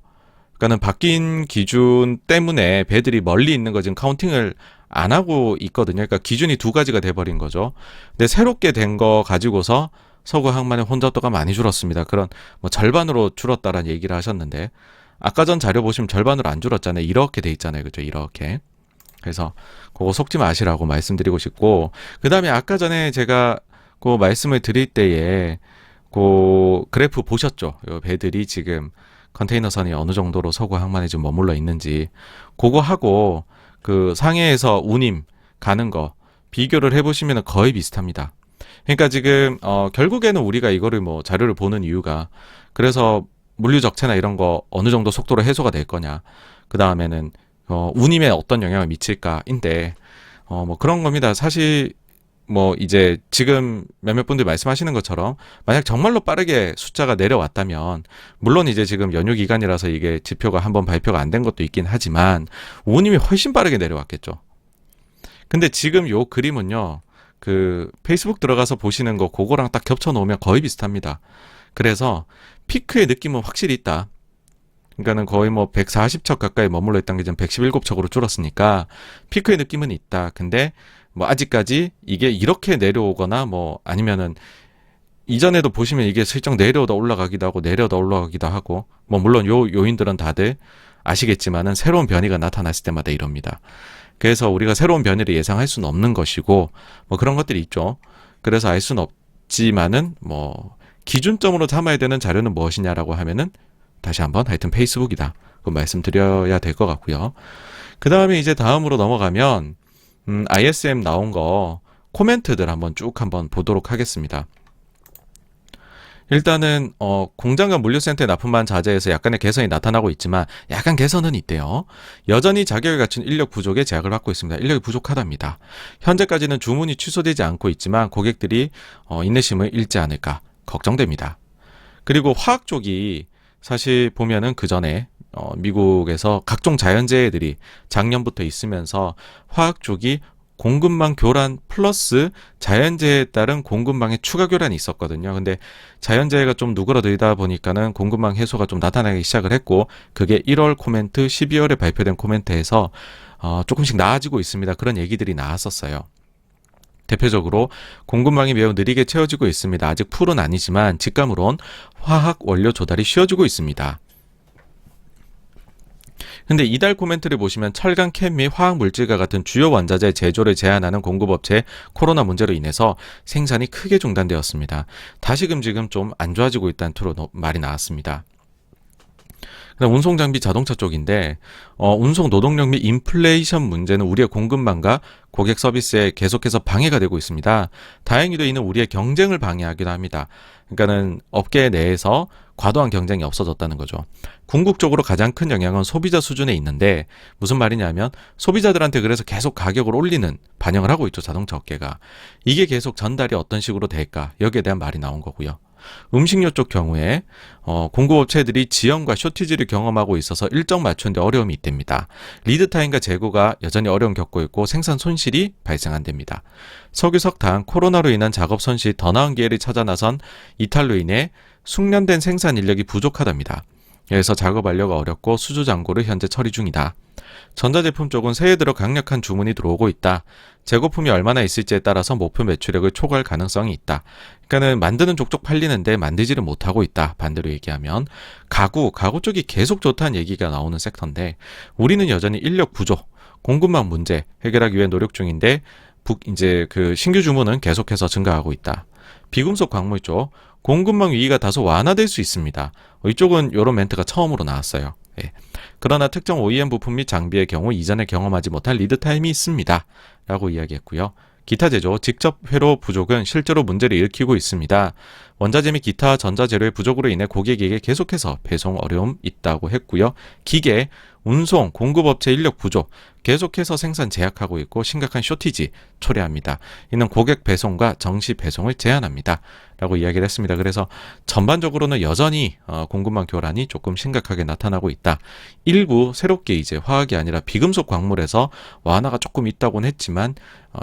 그러니까는 바뀐 기준 때문에 배들이 멀리 있는 거 지금 카운팅을 안 하고 있거든요. 그러니까 기준이 두 가지가 돼버린 거죠. 근데 새롭게 된 거 가지고서 서구 항만의 혼잡도가 많이 줄었습니다. 그런 뭐 절반으로 줄었다라는 얘기를 하셨는데 아까 전 자료 보시면 절반으로 안 줄었잖아요. 이렇게 돼 있잖아요. 그죠? 이렇게. 그래서 그거 속지 마시라고 말씀드리고 싶고 그 다음에 아까 전에 제가 그 말씀을 드릴 때에 그 그래프 보셨죠? 요 배들이 지금 컨테이너선이 어느 정도로 서구 항만에 지금 머물러 있는지 그거 하고 그 상해에서 운임 가는 거 비교를 해보시면 거의 비슷합니다. 그러니까 지금 결국에는 우리가 이거를 뭐 자료를 보는 이유가 그래서 물류 적체나 이런 거 어느 정도 속도로 해소가 될 거냐 그 다음에는 운임에 어떤 영향을 미칠까인데 뭐 그런 겁니다. 사실 뭐 이제 지금 몇몇 분들 말씀하시는 것처럼 만약 정말로 빠르게 숫자가 내려왔다면 물론 이제 지금 연휴 기간이라서 이게 지표가 한번 발표가 안 된 것도 있긴 하지만 운임이 훨씬 빠르게 내려왔겠죠. 근데 지금 요 그림은요. 그 페이스북 들어가서 보시는 거 그거랑 딱 겹쳐 놓으면 거의 비슷합니다. 그래서 피크의 느낌은 확실히 있다. 그러니까는 거의 뭐 140척 가까이 머물러 있던 게 지금 117척으로 줄었으니까 피크의 느낌은 있다. 근데 뭐 아직까지 이게 이렇게 내려오거나 뭐 아니면은 이전에도 보시면 이게 슬쩍 내려오다 올라가기도 하고 내려오다 올라가기도 하고 뭐 물론 요 요인들은 다들 아시겠지만은 새로운 변이가 나타났을 때마다 이럽니다. 그래서 우리가 새로운 변이를 예상할 수는 없는 것이고 뭐 그런 것들이 있죠. 그래서 알 수는 없지만은 뭐 기준점으로 삼아야 되는 자료는 무엇이냐라고 하면은 다시 한번 하여튼 페이스북이다. 그 말씀드려야 될 것 같고요. 그 다음에 이제 다음으로 넘어가면 ISM 나온 거 코멘트들 한번 보도록 하겠습니다. 일단은 공장과 물류센터에 납품한 자재에서 약간의 개선이 나타나고 있지만 약간 개선은 있대요. 여전히 자격을 갖춘 인력 부족에 제약을 받고 있습니다. 인력이 부족하답니다. 현재까지는 주문이 취소되지 않고 있지만 고객들이 인내심을 잃지 않을까 걱정됩니다. 그리고 화학 쪽이 사실 보면은 그 전에 미국에서 각종 자연재해들이 작년부터 있으면서 화학 쪽이 공급망 교란 플러스 자연재해에 따른 공급망의 추가 교란이 있었거든요. 근데 자연재해가 좀 누그러들다 보니까는 공급망 해소가 좀 나타나기 시작을 했고 그게 1월 코멘트, 12월에 발표된 코멘트에서 조금씩 나아지고 있습니다. 그런 얘기들이 나왔었어요. 대표적으로 공급망이 매우 느리게 채워지고 있습니다. 아직 풀은 아니지만 직감으론 화학 원료 조달이 쉬워지고 있습니다. 근데 이달 코멘트를 보시면 철강, 캔 및 화학 물질과 같은 주요 원자재 제조를 제한하는 공급업체의 코로나 문제로 인해서 생산이 크게 중단되었습니다. 다시금 지금 좀 안 좋아지고 있다는 투로 말이 나왔습니다. 운송 장비 자동차 쪽인데 운송 노동력 및 인플레이션 문제는 우리의 공급망과 고객 서비스에 계속해서 방해가 되고 있습니다. 다행히도 이는 우리의 경쟁을 방해하기도 합니다. 그러니까는 업계 내에서 과도한 경쟁이 없어졌다는 거죠. 궁극적으로 가장 큰 영향은 소비자 수준에 있는데 무슨 말이냐면 소비자들한테 그래서 계속 가격을 올리는 반영을 하고 있죠. 자동차 업계가. 이게 계속 전달이 어떤 식으로 될까 여기에 대한 말이 나온 거고요. 음식료 쪽 경우에 공급업체들이 지연과 쇼티지를 경험하고 있어서 일정 맞추는데 어려움이 있답니다. 리드타임과 재고가 여전히 어려움 겪고 있고 생산 손실이 발생한답니다. 석유, 석탄, 코로나로 인한 작업 손실, 더 나은 기회를 찾아 나선 이탈로 인해 숙련된 생산 인력이 부족하답니다. 그래서 작업 완료가 어렵고 수주 잔고를 현재 처리 중이다. 전자제품 쪽은 새해 들어 강력한 주문이 들어오고 있다. 재고품이 얼마나 있을지에 따라서 목표 매출액을 초과할 가능성이 있다. 그러니까는 만드는 족족 팔리는데 만들지를 못하고 있다. 반대로 얘기하면 가구 쪽이 계속 좋다는 얘기가 나오는 섹터인데 우리는 여전히 인력 부족, 공급망 문제 해결하기 위해 노력 중인데 이제 그 신규 주문은 계속해서 증가하고 있다. 비금속 광물 쪽 공급망 위기가 다소 완화될 수 있습니다. 이쪽은 이런 멘트가 처음으로 나왔어요. 예. 그러나 특정 OEM 부품 및 장비의 경우 이전에 경험하지 못한 리드타임이 있습니다. 라고 이야기했고요. 기타 제조, 직접 회로 부족은 실제로 문제를 일으키고 있습니다. 원자재 및 기타 전자재료의 부족으로 인해 고객에게 계속해서 배송 어려움 있다고 했고요. 기계, 운송, 공급업체 인력 부족, 계속해서 생산 제약하고 있고 심각한 쇼티지 초래합니다. 이는 고객 배송과 정시 배송을 제한합니다. 라고 이야기를 했습니다. 그래서 전반적으로는 여전히 공급망 교란이 조금 심각하게 나타나고 있다. 일부 새롭게 이제 화학이 아니라 비금속 광물에서 완화가 조금 있다고는 했지만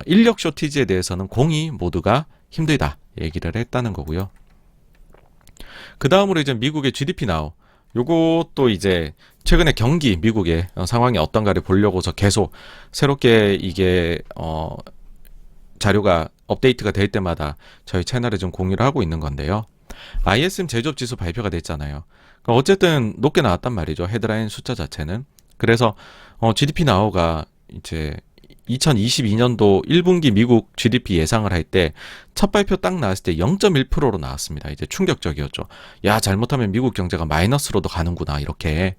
인력 쇼티지에 대해서는 공이 모두가 힘들다 얘기를 했다는 거고요. 그 다음으로 이제 미국의 GDP 나우, 요것도 이제 최근에 경기 미국의 상황이 어떤가를 보려고서 계속 새롭게 이게 자료가 업데이트가 될 때마다 저희 채널에 좀 공유를 하고 있는 건데요. ISM 제조업 지수 발표가 됐잖아요. 어쨌든 높게 나왔단 말이죠. 헤드라인 숫자 자체는. 그래서 GDP 나우가 이제 2022년도 1분기 미국 GDP 예상을 할 때 첫 발표 딱 나왔을 때 0.1%로 나왔습니다. 이제 충격적이었죠. 야, 잘못하면 미국 경제가 마이너스로도 가는구나 이렇게.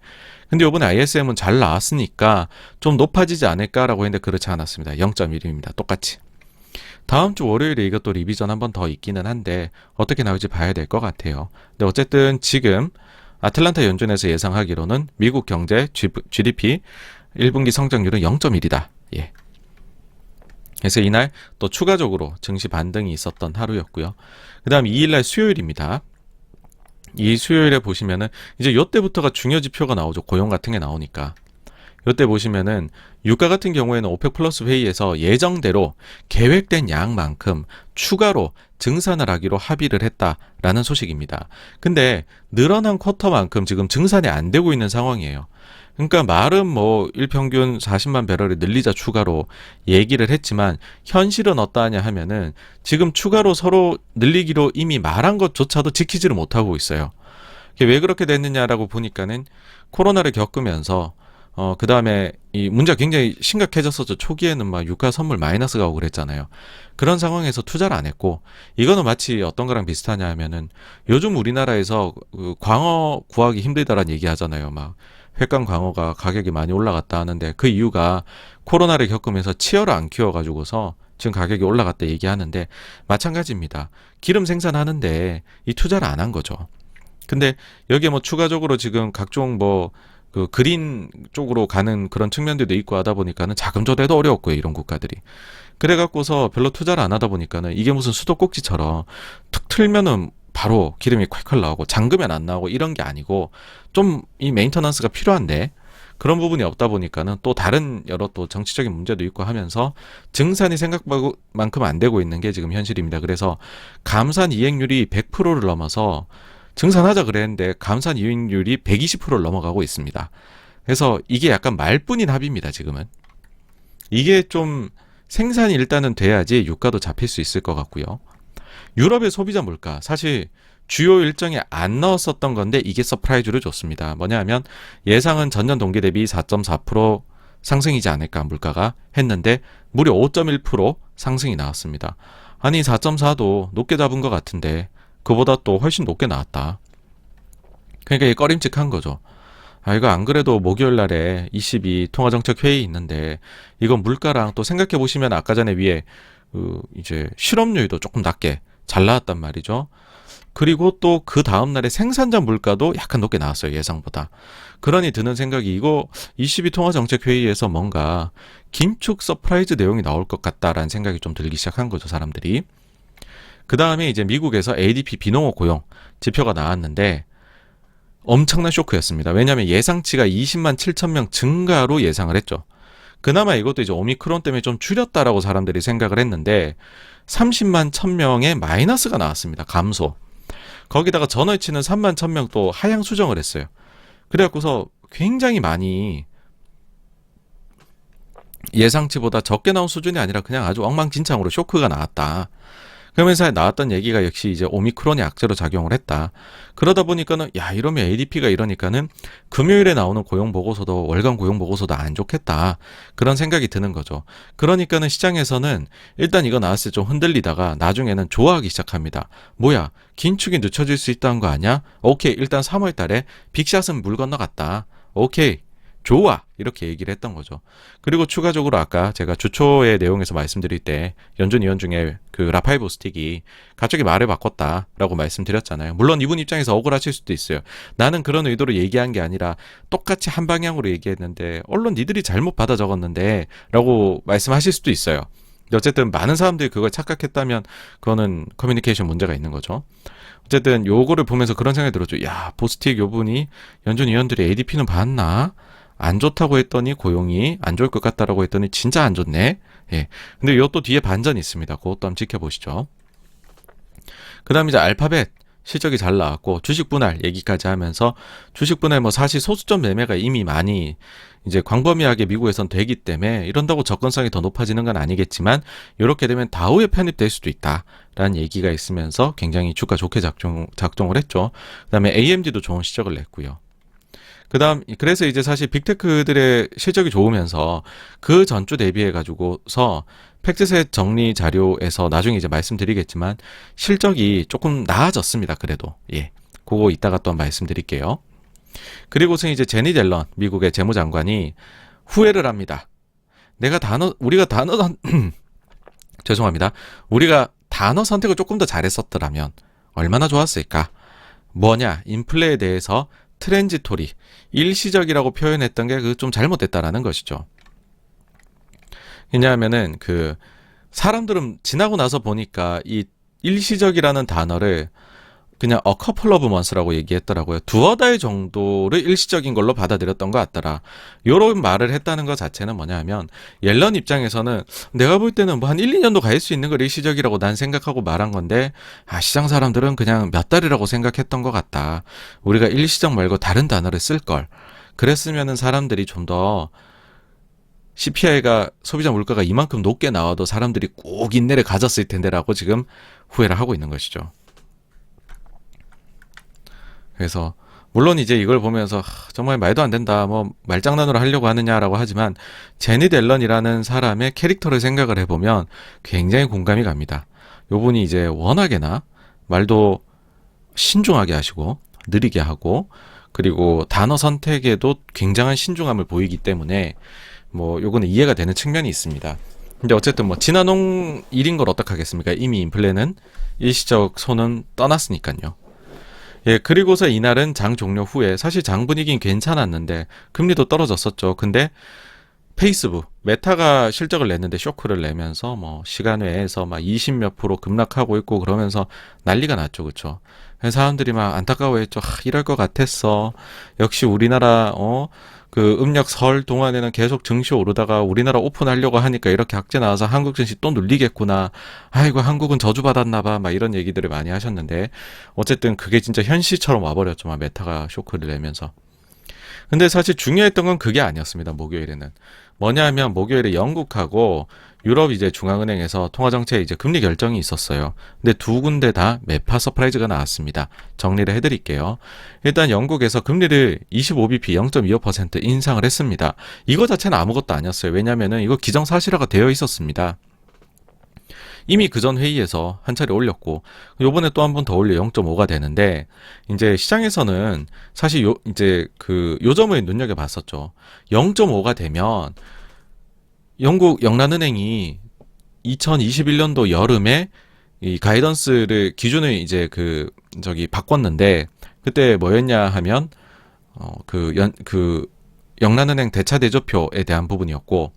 근데 이번에 ISM은 잘 나왔으니까 좀 높아지지 않을까라고 했는데 그렇지 않았습니다. 0.1입니다. 똑같이. 다음 주 월요일에 이것도 리비전 한 번 더 있기는 한데 어떻게 나올지 봐야 될 것 같아요. 근데 어쨌든 지금 아틀란타 연준에서 예상하기로는 미국 경제 GDP 1분기 성장률은 0.1이다. 예. 그래서 이날 또 추가적으로 증시 반등이 있었던 하루였고요. 그 다음 2일날 수요일입니다. 이 수요일에 보시면은 이제 요때부터가 중요 지표가 나오죠. 고용 같은 게 나오니까. 요때 보시면은 유가 같은 경우에는 오펙 플러스 회의에서 예정대로 계획된 양만큼 추가로 증산을 하기로 합의를 했다라는 소식입니다. 근데 늘어난 쿼터만큼 지금 증산이 안 되고 있는 상황이에요. 그러니까 말은 뭐 일평균 40만 배럴을 늘리자 추가로 얘기를 했지만 현실은 어떠하냐 하면은 지금 추가로 서로 늘리기로 이미 말한 것조차도 지키지를 못하고 있어요. 왜 그렇게 됐느냐라고 보니까는 코로나를 겪으면서 그 다음에 이 문제가 굉장히 심각해졌었죠. 초기에는 막 유가 선물 마이너스가 오고 그랬잖아요. 그런 상황에서 투자를 안 했고, 이거는 마치 어떤 거랑 비슷하냐 하면은 요즘 우리나라에서 광어 구하기 힘들다라는 얘기 하잖아요. 막 횟감 광어가 가격이 많이 올라갔다 하는데 그 이유가 코로나를 겪으면서 치어를 안 키워가지고서 지금 가격이 올라갔다 얘기하는데 마찬가지입니다. 기름 생산하는데 이 투자를 안 한 거죠. 근데 여기에 뭐 추가적으로 지금 각종 뭐 그 그린 쪽으로 가는 그런 측면들도 있고 하다 보니까는 자금 조달도 어려웠고요, 이런 국가들이. 그래갖고서 별로 투자를 안 하다 보니까는 이게 무슨 수도꼭지처럼 툭 틀면은 바로 기름이 콸콸 나오고 잠그면 안 나오고 이런 게 아니고 좀 이 메인터넌스가 필요한데 그런 부분이 없다 보니까는 또 다른 여러 또 정치적인 문제도 있고 하면서 증산이 생각만큼 안 되고 있는 게 지금 현실입니다. 그래서 감산 이행률이 100%를 넘어서 증산하자 그랬는데 감산 이익률이 120%를 넘어가고 있습니다. 그래서 이게 약간 말뿐인 합의입니다. 지금은. 이게 좀 생산이 일단은 돼야지 유가도 잡힐 수 있을 것 같고요. 유럽의 소비자 물가, 사실 주요 일정에 안 넣었었던 건데 이게 서프라이즈를 줬습니다. 뭐냐 하면 예상은 전년 동기 대비 4.4% 상승이지 않을까 물가가 했는데 무려 5.1% 상승이 나왔습니다. 아니 4.4도 높게 잡은 것 같은데 그보다 또 훨씬 높게 나왔다. 그러니까 이게 꺼림칙한 거죠. 아, 이거 안 그래도 목요일 날에 22 통화정책 회의 있는데 이건 물가랑 또 생각해 보시면 아까 전에 위에 이제 실업률도 조금 낮게 잘 나왔단 말이죠. 그리고 또 그 다음 날에 생산자 물가도 약간 높게 나왔어요, 예상보다. 그러니 드는 생각이 이거 22 통화정책 회의에서 뭔가 긴축 서프라이즈 내용이 나올 것 같다라는 생각이 좀 들기 시작한 거죠, 사람들이. 그 다음에 이제 미국에서 ADP 비농업 고용 지표가 나왔는데 엄청난 쇼크였습니다. 왜냐하면 예상치가 20만 7천 명 증가로 예상을 했죠. 그나마 이것도 이제 오미크론 때문에 좀 줄였다라고 사람들이 생각을 했는데 30만 1,000명의 마이너스가 나왔습니다. 감소. 거기다가 전월치는 3만 1,000명 또 하향 수정을 했어요. 그래갖고서 굉장히 많이 예상치보다 적게 나온 수준이 아니라 그냥 아주 엉망진창으로 쇼크가 나왔다. 그러면서 나왔던 얘기가 역시 이제 오미크론이 악재로 작용을 했다. 그러다 보니까는 야 이러면 ADP가 이러니까는 금요일에 나오는 고용 보고서도 월간 고용 보고서도 안 좋겠다. 그런 생각이 드는 거죠. 그러니까는 시장에서는 일단 이거 나왔을 때 좀 흔들리다가 나중에는 좋아하기 시작합니다. 뭐야 긴축이 늦춰질 수 있다는 거 아니야? 오케이 일단 3월 달에 빅샷은 물 건너갔다. 오케이 좋아 이렇게 얘기를 했던 거죠. 그리고 추가적으로 아까 제가 주초의 내용에서 말씀드릴 때 연준 위원 중에 그 라파엘 보스틱이 갑자기 말을 바꿨다라고 말씀드렸잖아요. 물론 이분 입장에서 억울하실 수도 있어요. 나는 그런 의도로 얘기한 게 아니라 똑같이 한 방향으로 얘기했는데 언론 니들이 잘못 받아 적었는데 라고 말씀하실 수도 있어요. 어쨌든 많은 사람들이 그걸 착각했다면 그거는 커뮤니케이션 문제가 있는 거죠. 어쨌든 요거를 보면서 그런 생각이 들었죠. 야, 보스틱 요분이 연준 위원들이 ADP는 봤나? 안 좋다고 했더니 고용이 안 좋을 것 같다라고 했더니 진짜 안 좋네. 예. 근데 이것도 뒤에 반전이 있습니다. 그것도 한번 지켜보시죠. 그 다음 이제 알파벳 실적이 잘 나왔고 주식 분할 얘기까지 하면서 주식 분할 뭐 사실 소수점 매매가 이미 많이 이제 광범위하게 미국에선 되기 때문에 이런다고 접근성이 더 높아지는 건 아니겠지만 이렇게 되면 다우에 편입될 수도 있다라는 얘기가 있으면서 굉장히 주가 좋게 작동을 했죠. 그다음에 AMD도 좋은 실적을 냈고요. 그다음 그래서 이제 사실 빅테크들의 실적이 좋으면서 그 전주 대비해 가지고서 팩트셋 정리 자료에서 나중에 이제 말씀드리겠지만 실적이 조금 나아졌습니다. 그래도 예, 그거 이따가 또 말씀드릴게요. 그리고서 이제 제니 델런 미국의 재무장관이 후회를 합니다. 우리가 단어 죄송합니다. 우리가 단어 선택을 조금 더 잘했었더라면 얼마나 좋았을까? 뭐냐? 인플레에 대해서 트랜지토리, 일시적이라고 표현했던 게 그 좀 잘못됐다라는 것이죠. 왜냐하면은 그 사람들은 지나고 나서 보니까 이 일시적이라는 단어를 그냥 a couple of months라고 얘기했더라고요. 두어 달 정도를 일시적인 걸로 받아들였던 것 같더라. 요런 말을 했다는 것 자체는 뭐냐 하면 옐런 입장에서는 내가 볼 때는 뭐 한 1, 2년도 갈 수 있는 걸 일시적이라고 난 생각하고 말한 건데 시장 사람들은 그냥 몇 달이라고 생각했던 것 같다. 우리가 일시적 말고 다른 단어를 쓸 걸. 그랬으면은 사람들이 좀 더 CPI가 소비자 물가가 이만큼 높게 나와도 사람들이 꼭 인내를 가졌을 텐데라고 지금 후회를 하고 있는 것이죠. 그래서 물론 이제 이걸 보면서 정말 말도 안 된다, 뭐 말장난으로 하려고 하느냐라고 하지만 제니 델런이라는 사람의 캐릭터를 생각을 해보면 굉장히 공감이 갑니다. 요분이 이제 워낙에나 말도 신중하게 하시고 느리게 하고 그리고 단어 선택에도 굉장한 신중함을 보이기 때문에 뭐 요거는 이해가 되는 측면이 있습니다. 근데 어쨌든 뭐 지난홍 일인 걸 어떡하겠습니까? 이미 인플레는 일시적 손은 떠났으니까요. 예, 그리고서 이날은 장 종료 후에 사실 장 분위기는 괜찮았는데 금리도 떨어졌었죠. 근데 페이스북, 메타가 실적을 냈는데 쇼크를 내면서 뭐 시간 외에서 막 20몇 프로 급락하고 있고 그러면서 난리가 났죠. 그쵸? 사람들이 막 안타까워했죠. 이럴 것 같았어. 역시 우리나라 그 음력 설 동안에는 계속 증시 오르다가 우리나라 오픈하려고 하니까 이렇게 악재 나와서 한국 증시 또 눌리겠구나. 아이고 한국은 저주받았나 봐. 막 이런 얘기들을 많이 하셨는데 어쨌든 그게 진짜 현실처럼 와버렸죠. 막 메타가 쇼크를 내면서. 근데 사실 중요했던 건 그게 아니었습니다. 목요일에는. 뭐냐 하면 목요일에 영국하고 유럽 이제 중앙은행에서 통화정책 이제 금리 결정이 있었어요. 근데 두 군데 다 매파 서프라이즈가 나왔습니다. 정리를 해드릴게요. 일단 영국에서 금리를 25bp 0.25% 인상을 했습니다. 이거 자체는 아무것도 아니었어요. 왜냐면은 이거 기정사실화가 되어 있었습니다. 이미 그전 회의에서 한 차례 올렸고 요번에 또 한 번 더 올려 0.5가 되는데 이제 시장에서는 사실 요 점을 눈여겨 봤었죠. 0.5가 되면 영국 영란은행이 2021년도 여름에 이 가이던스를 기준을 이제 바꿨는데 그때 뭐였냐 하면 영란은행 대차대조표에 대한 부분이었고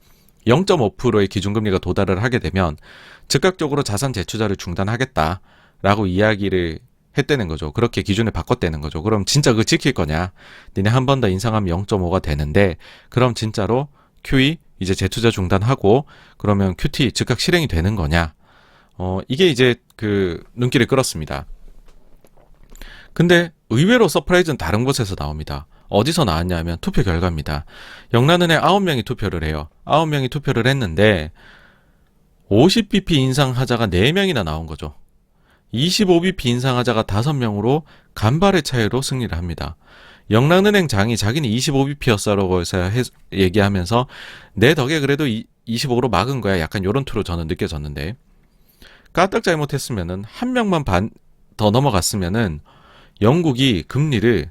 0.5%의 기준금리가 도달을 하게 되면 즉각적으로 자산 재투자를 중단하겠다라고 이야기를 했다는 거죠. 그렇게 기준을 바꿨다는 거죠. 그럼 진짜 그거 지킬 거냐? 니네 한 번 더 인상하면 0.5가 되는데 그럼 진짜로 QE 이제 재투자 중단하고 그러면 QT 즉각 실행이 되는 거냐? 이게 이제 그 눈길을 끌었습니다. 근데 의외로 서프라이즈는 다른 곳에서 나옵니다. 어디서 나왔냐면 투표 결과입니다. 영란은행 9명이 투표를 해요. 9명이 투표를 했는데 50bp 인상하자가 4명이나 나온 거죠. 25bp 인상하자가 5명으로 간발의 차이로 승리를 합니다. 영란은행 장이 자기는 25bp였어라고 해서 얘기하면서 내 덕에 그래도 25로 막은 거야. 약간 요런 투로 저는 느껴졌는데 까딱 잘못했으면은 한 명만 더 넘어갔으면은 영국이 금리를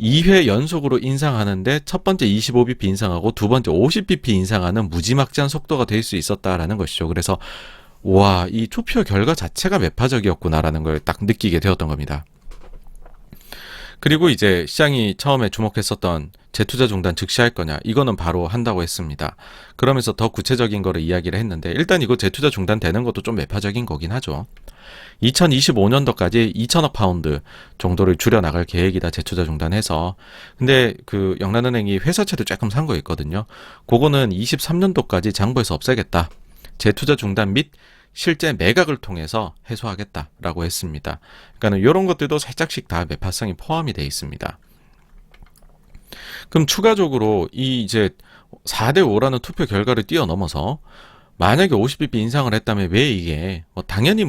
2회 연속으로 인상하는데 첫 번째 25bp 인상하고 두 번째 50bp 인상하는 무지막지한 속도가 될 수 있었다라는 것이죠. 그래서 와, 이 투표 결과 자체가 매파적이었구나라는 걸 딱 느끼게 되었던 겁니다. 그리고 이제 시장이 처음에 주목했었던 재투자 중단 즉시할 거냐, 이거는 바로 한다고 했습니다. 그러면서 더 구체적인 거를 이야기를 했는데, 일단 이거 재투자 중단되는 것도 좀 매파적인 거긴 하죠. 2025년도까지 2천억 파운드 정도를 줄여나갈 계획이다, 재투자 중단해서. 근데 그 영란은행이 회사채도 조금 산 거 있거든요. 그거는 23년도까지 장부에서 없애겠다. 재투자 중단 및 실제 매각을 통해서 해소하겠다라고 했습니다. 그러니까 이런 것들도 살짝씩 다 매파성이 포함이 되어 있습니다. 그럼 추가적으로 이 이제 4대 5라는 투표 결과를 뛰어넘어서 만약에 50bp 인상을 했다면 왜 이게 당연히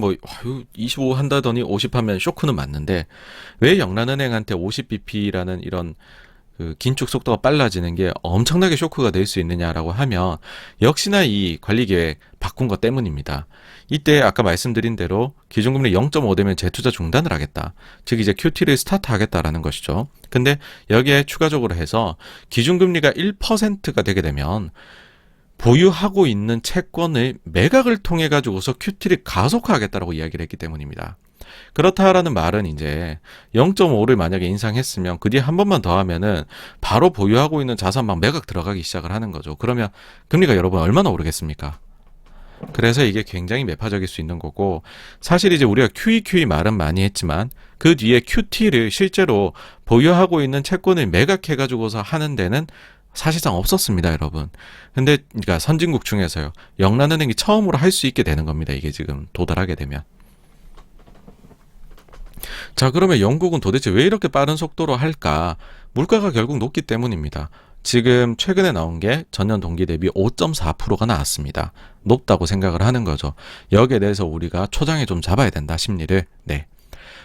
25 한다더니 50 하면 쇼크는 맞는데 왜 영란은행한테 50bp라는 이런 그 긴축 속도가 빨라지는 게 엄청나게 쇼크가 될 수 있느냐라고 하면 역시나 이 관리계획 바꾼 것 때문입니다. 이때 아까 말씀드린 대로 기준금리 0.5 되면 재투자 중단을 하겠다. 즉 이제 QT를 스타트하겠다라는 것이죠. 근데 여기에 추가적으로 해서 기준금리가 1%가 되게 되면 보유하고 있는 채권을 매각을 통해 가지고서 QT를 가속화하겠다라고 이야기를 했기 때문입니다. 그렇다라는 말은 이제 0.5를 만약에 인상했으면 그 뒤에 한 번만 더 하면은 바로 보유하고 있는 자산 막 매각 들어가기 시작을 하는 거죠. 그러면 금리가 여러분 얼마나 오르겠습니까? 그래서 이게 굉장히 매파적일 수 있는 거고, 사실 이제 우리가 QE 말은 많이 했지만 그 뒤에 QT를 실제로 보유하고 있는 채권을 매각해가지고서 하는 데는 사실상 없었습니다, 여러분. 근데 그러니까 선진국 중에서요, 영란은행이 처음으로 할 수 있게 되는 겁니다. 이게 지금 도달하게 되면. 자, 그러면 영국은 도대체 왜 이렇게 빠른 속도로 할까? 물가가 결국 높기 때문입니다. 지금 최근에 나온 게 전년 동기 대비 5.4%가 나왔습니다. 높다고 생각을 하는 거죠. 여기에 대해서 우리가 초장에 좀 잡아야 된다, 심리를. 네.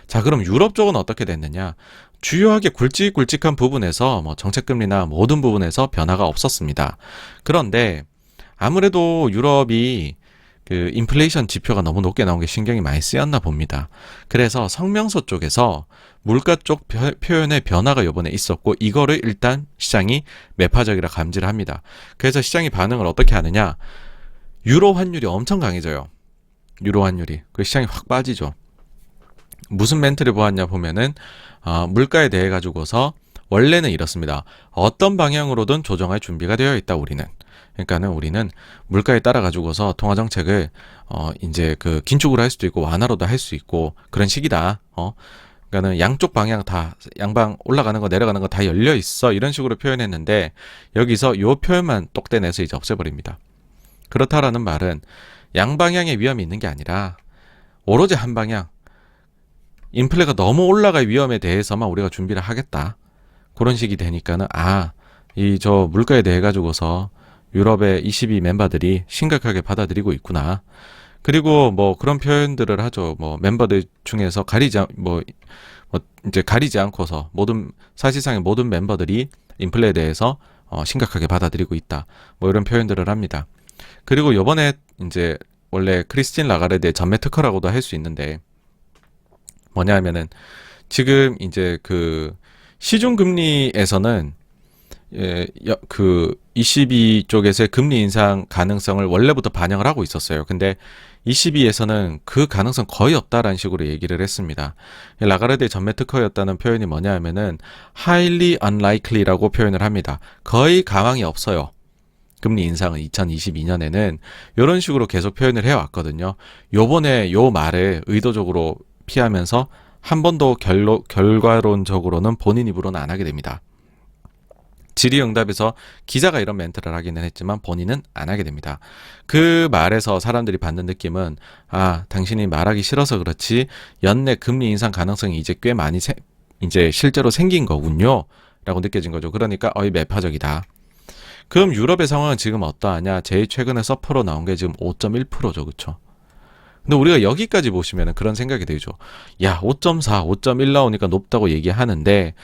자, 그럼 유럽 쪽은 어떻게 됐느냐? 주요하게 굵직굵직한 부분에서 정책금리나 모든 부분에서 변화가 없었습니다. 그런데 아무래도 유럽이 그 인플레이션 지표가 너무 높게 나온 게 신경이 많이 쓰였나 봅니다. 그래서 성명서 쪽에서 물가 쪽 표현의 변화가 이번에 있었고, 이거를 일단 시장이 매파적이라 감지를 합니다. 그래서 시장이 반응을 어떻게 하느냐? 유로 환율이 엄청 강해져요. 유로 환율이. 그 시장이 확 빠지죠. 무슨 멘트를 보았냐 보면은 물가에 대해 가지고서 원래는 이렇습니다. 어떤 방향으로든 조정할 준비가 되어 있다, 우리는. 그러니까는 우리는 물가에 따라 가지고서 통화 정책을 이제 그 긴축으로 할 수도 있고 완화로도 할 수 있고 그런 시기다. 그러니까는 양쪽 방향 다, 양방 올라가는 거 내려가는 거 다 열려 있어, 이런 식으로 표현했는데 여기서 요 표현만 똑대내서 이제 없애버립니다. 그렇다라는 말은 양방향의 위험이 있는 게 아니라 오로지 한 방향, 인플레가 너무 올라갈 위험에 대해서만 우리가 준비를 하겠다, 그런 식이 되니까는 이 저 물가에 대해 가지고서 유럽의 ECB 멤버들이 심각하게 받아들이고 있구나. 그리고 그런 표현들을 하죠. 멤버들 중에서 이제 가리지 않고서 사실상의 모든 멤버들이 인플레에 대해서 심각하게 받아들이고 있다. 이런 표현들을 합니다. 그리고 요번에 이제 원래 크리스틴 라가르드의 전매 특허라고도 할 수 있는데 뭐냐 하면은 지금 이제 그 시중금리에서는 그 ECB 쪽에서의 금리 인상 가능성을 원래부터 반영을 하고 있었어요. 근데 ECB에서는 그 가능성 거의 없다라는 식으로 얘기를 했습니다. 라가르드의 전매 특허였다는 표현이 뭐냐 하면은 highly unlikely라고 표현을 합니다. 거의 가망이 없어요. 금리 인상은 2022년에는 이런 식으로 계속 표현을 해왔거든요. 요번에 요 말을 의도적으로 피하면서 한 번도 결과론적으로는 본인 입으로는 안 하게 됩니다. 질의응답에서 기자가 이런 멘트를 하기는 했지만 본인은 안 하게 됩니다. 그 말에서 사람들이 받는 느낌은 당신이 말하기 싫어서 그렇지 연내 금리 인상 가능성이 이제 꽤 많이 이제 실제로 생긴 거군요 라고 느껴진 거죠. 그러니까 매파적이다. 그럼 유럽의 상황은 지금 어떠하냐? 제일 최근에 서프로 나온 게 지금 5.1%죠. 그렇죠? 근데 우리가 여기까지 보시면 그런 생각이 들죠. 야, 5.4, 5.1 나오니까 높다고 얘기하는데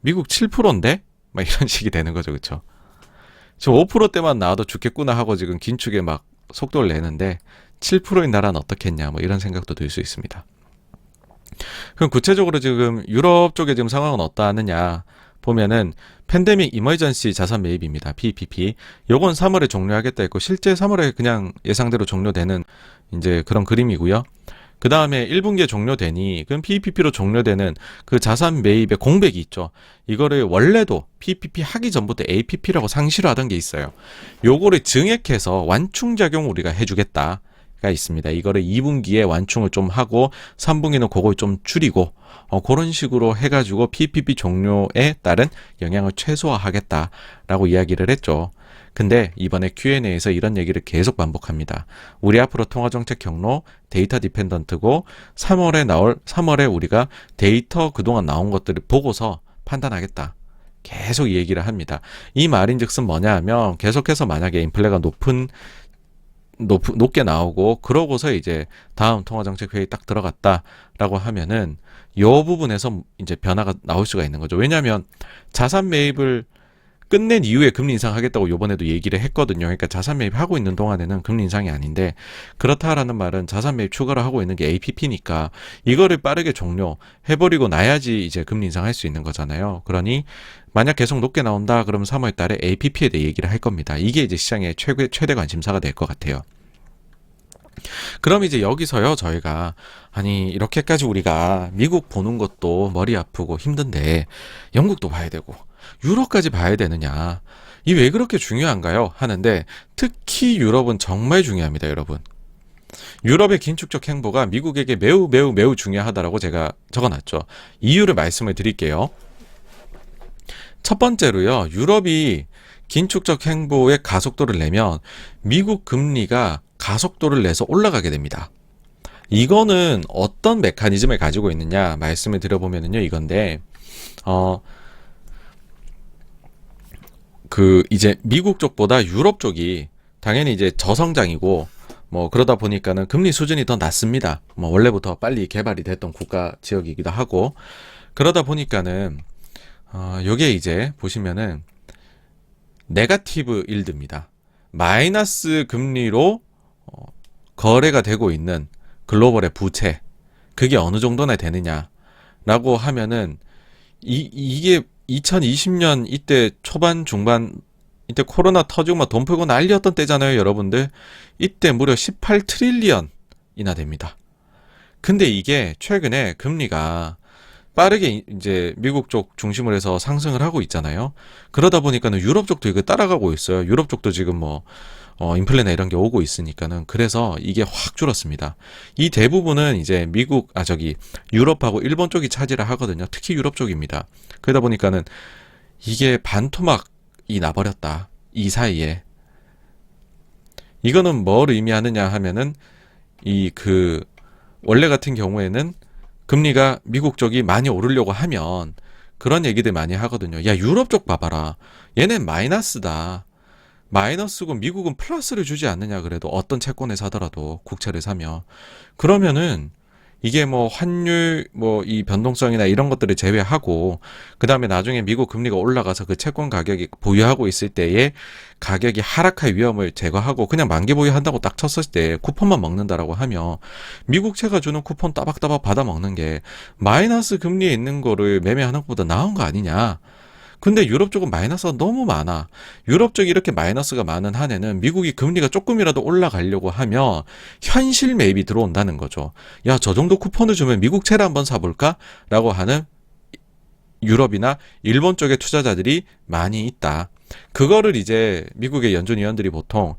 미국 7%인데? 막 이런 식이 되는 거죠. 그쵸? 지금 5%대만 나와도 죽겠구나 하고 지금 긴축에 막 속도를 내는데 7%인 나라는 어떻겠냐, 이런 생각도 들 수 있습니다. 그럼 구체적으로 지금 유럽 쪽에 지금 상황은 어떠하느냐 보면은 팬데믹 이머전시 자산 매입입니다. PPP. 요건 3월에 종료하겠다 했고 실제 3월에 그냥 예상대로 종료되는 이제 그런 그림이고요. 그 다음에 1분기에 종료되니 그럼 PPP로 종료되는 그 자산 매입의 공백이 있죠. 이거를 원래도 PPP 하기 전부터 APP라고 상시로 하던 게 있어요. 요거를 증액해서 완충작용 우리가 해주겠다. 가 있습니다. 이거를 2분기에 완충을 좀 하고 3분기는 그걸 좀 줄이고 그런 식으로 해가지고 PPP 종료에 따른 영향을 최소화하겠다라고 이야기를 했죠. 근데 이번에 Q&A에서 이런 얘기를 계속 반복합니다. 우리 앞으로 통화정책 경로 데이터 디펜던트고 3월에 우리가 데이터 그동안 나온 것들을 보고서 판단하겠다. 계속 이 얘기를 합니다. 이 말인즉슨 뭐냐 하면 계속해서 만약에 인플레가 높게 나오고 그러고서 이제 다음 통화정책 회의 딱 들어갔다라고 하면은 요 부분에서 이제 변화가 나올 수가 있는 거죠. 왜냐하면 자산 매입을 끝낸 이후에 금리 인상하겠다고 요번에도 얘기를 했거든요. 그러니까 자산 매입하고 있는 동안에는 금리 인상이 아닌데 그렇다라는 말은 자산 매입 추가로 하고 있는 게 APP니까 이거를 빠르게 종료해버리고 나야지 이제 금리 인상할 수 있는 거잖아요. 그러니 만약 계속 높게 나온다 그러면 3월 달에 APP에 대해 얘기를 할 겁니다. 이게 이제 시장의 최대 관심사가 될 것 같아요. 그럼 이제 여기서요 저희가 아니 이렇게까지 우리가 미국 보는 것도 머리 아프고 힘든데 영국도 봐야 되고 유럽까지 봐야 되느냐 이 왜 그렇게 중요한가요 하는데 특히 유럽은 정말 중요합니다. 여러분 유럽의 긴축적 행보가 미국에게 매우 중요하다라고 제가 적어놨죠. 이유를 말씀을 드릴게요. 첫 번째로요 유럽이 긴축적 행보의 가속도를 내면 미국 금리가 가속도를 내서 올라가게 됩니다. 이거는 어떤 메커니즘을 가지고 있느냐 말씀을 드려보면요 이건데 이제 미국 쪽보다 유럽 쪽이 당연히 이제 저성장이고 뭐 그러다 보니까는 금리 수준이 더 낮습니다. 뭐 원래부터 빨리 개발이 됐던 국가 지역이기도 하고 그러다 보니까는 요게 이제 보시면은 네거티브 일드입니다. 마이너스 금리로 거래가 되고 있는 글로벌의 부채 그게 어느 정도나 되느냐라고 하면은 이게 2020년 이때 초반 중반 이때 코로나 터지고 막 돈 풀고 난리였던 때잖아요 여러분들. 이때 무려 18트릴리언이나 됩니다. 근데 이게 최근에 금리가 빠르게 이제 미국 쪽 중심으로 해서 상승을 하고 있잖아요. 그러다 보니까는 유럽 쪽도 이거 따라가고 있어요. 유럽 쪽도 지금 뭐 인플레나 이런 게 오고 있으니까는 그래서 이게 확 줄었습니다. 이 대부분은 이제 유럽하고 일본 쪽이 차지를 하거든요. 특히 유럽 쪽입니다. 그러다 보니까는 이게 반토막이 나버렸다. 이 사이에. 이거는 뭘 의미하느냐 하면은 원래 같은 경우에는 금리가 미국 쪽이 많이 오르려고 하면 그런 얘기들 많이 하거든요. 야 유럽 쪽 봐봐라. 얘는 마이너스다. 마이너스고 미국은 플러스를 주지 않느냐 그래도 어떤 채권을 사더라도 국채를 사면 그러면은 이게 뭐 환율 뭐 이 변동성이나 이런 것들을 제외하고 그 다음에 나중에 미국 금리가 올라가서 그 채권 가격이 보유하고 있을 때에 가격이 하락할 위험을 제거하고 그냥 만기 보유한다고 딱 쳤을 때 쿠폰만 먹는다라고 하면 미국채가 주는 쿠폰 따박따박 받아 먹는 게 마이너스 금리에 있는 거를 매매하는 것보다 나은 거 아니냐. 근데 유럽 쪽은 마이너스가 너무 많아. 유럽 쪽이 이렇게 마이너스가 많은 한에는 미국이 금리가 조금이라도 올라가려고 하면 현실 매입이 들어온다는 거죠. 야, 저 정도 쿠폰을 주면 미국채를 한번 사볼까? 라고 하는 유럽이나 일본 쪽의 투자자들이 많이 있다. 그거를 이제 미국의 연준위원들이 보통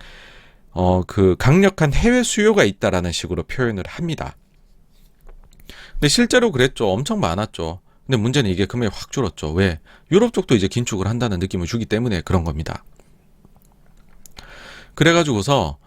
강력한 해외 수요가 있다라는 식으로 표현을 합니다. 근데 실제로 그랬죠. 엄청 많았죠. 근데 문제는 이게 금액이 확 줄었죠. 왜? 유럽 쪽도 이제 긴축을 한다는 느낌을 주기 때문에 그런 겁니다. 그래가지고서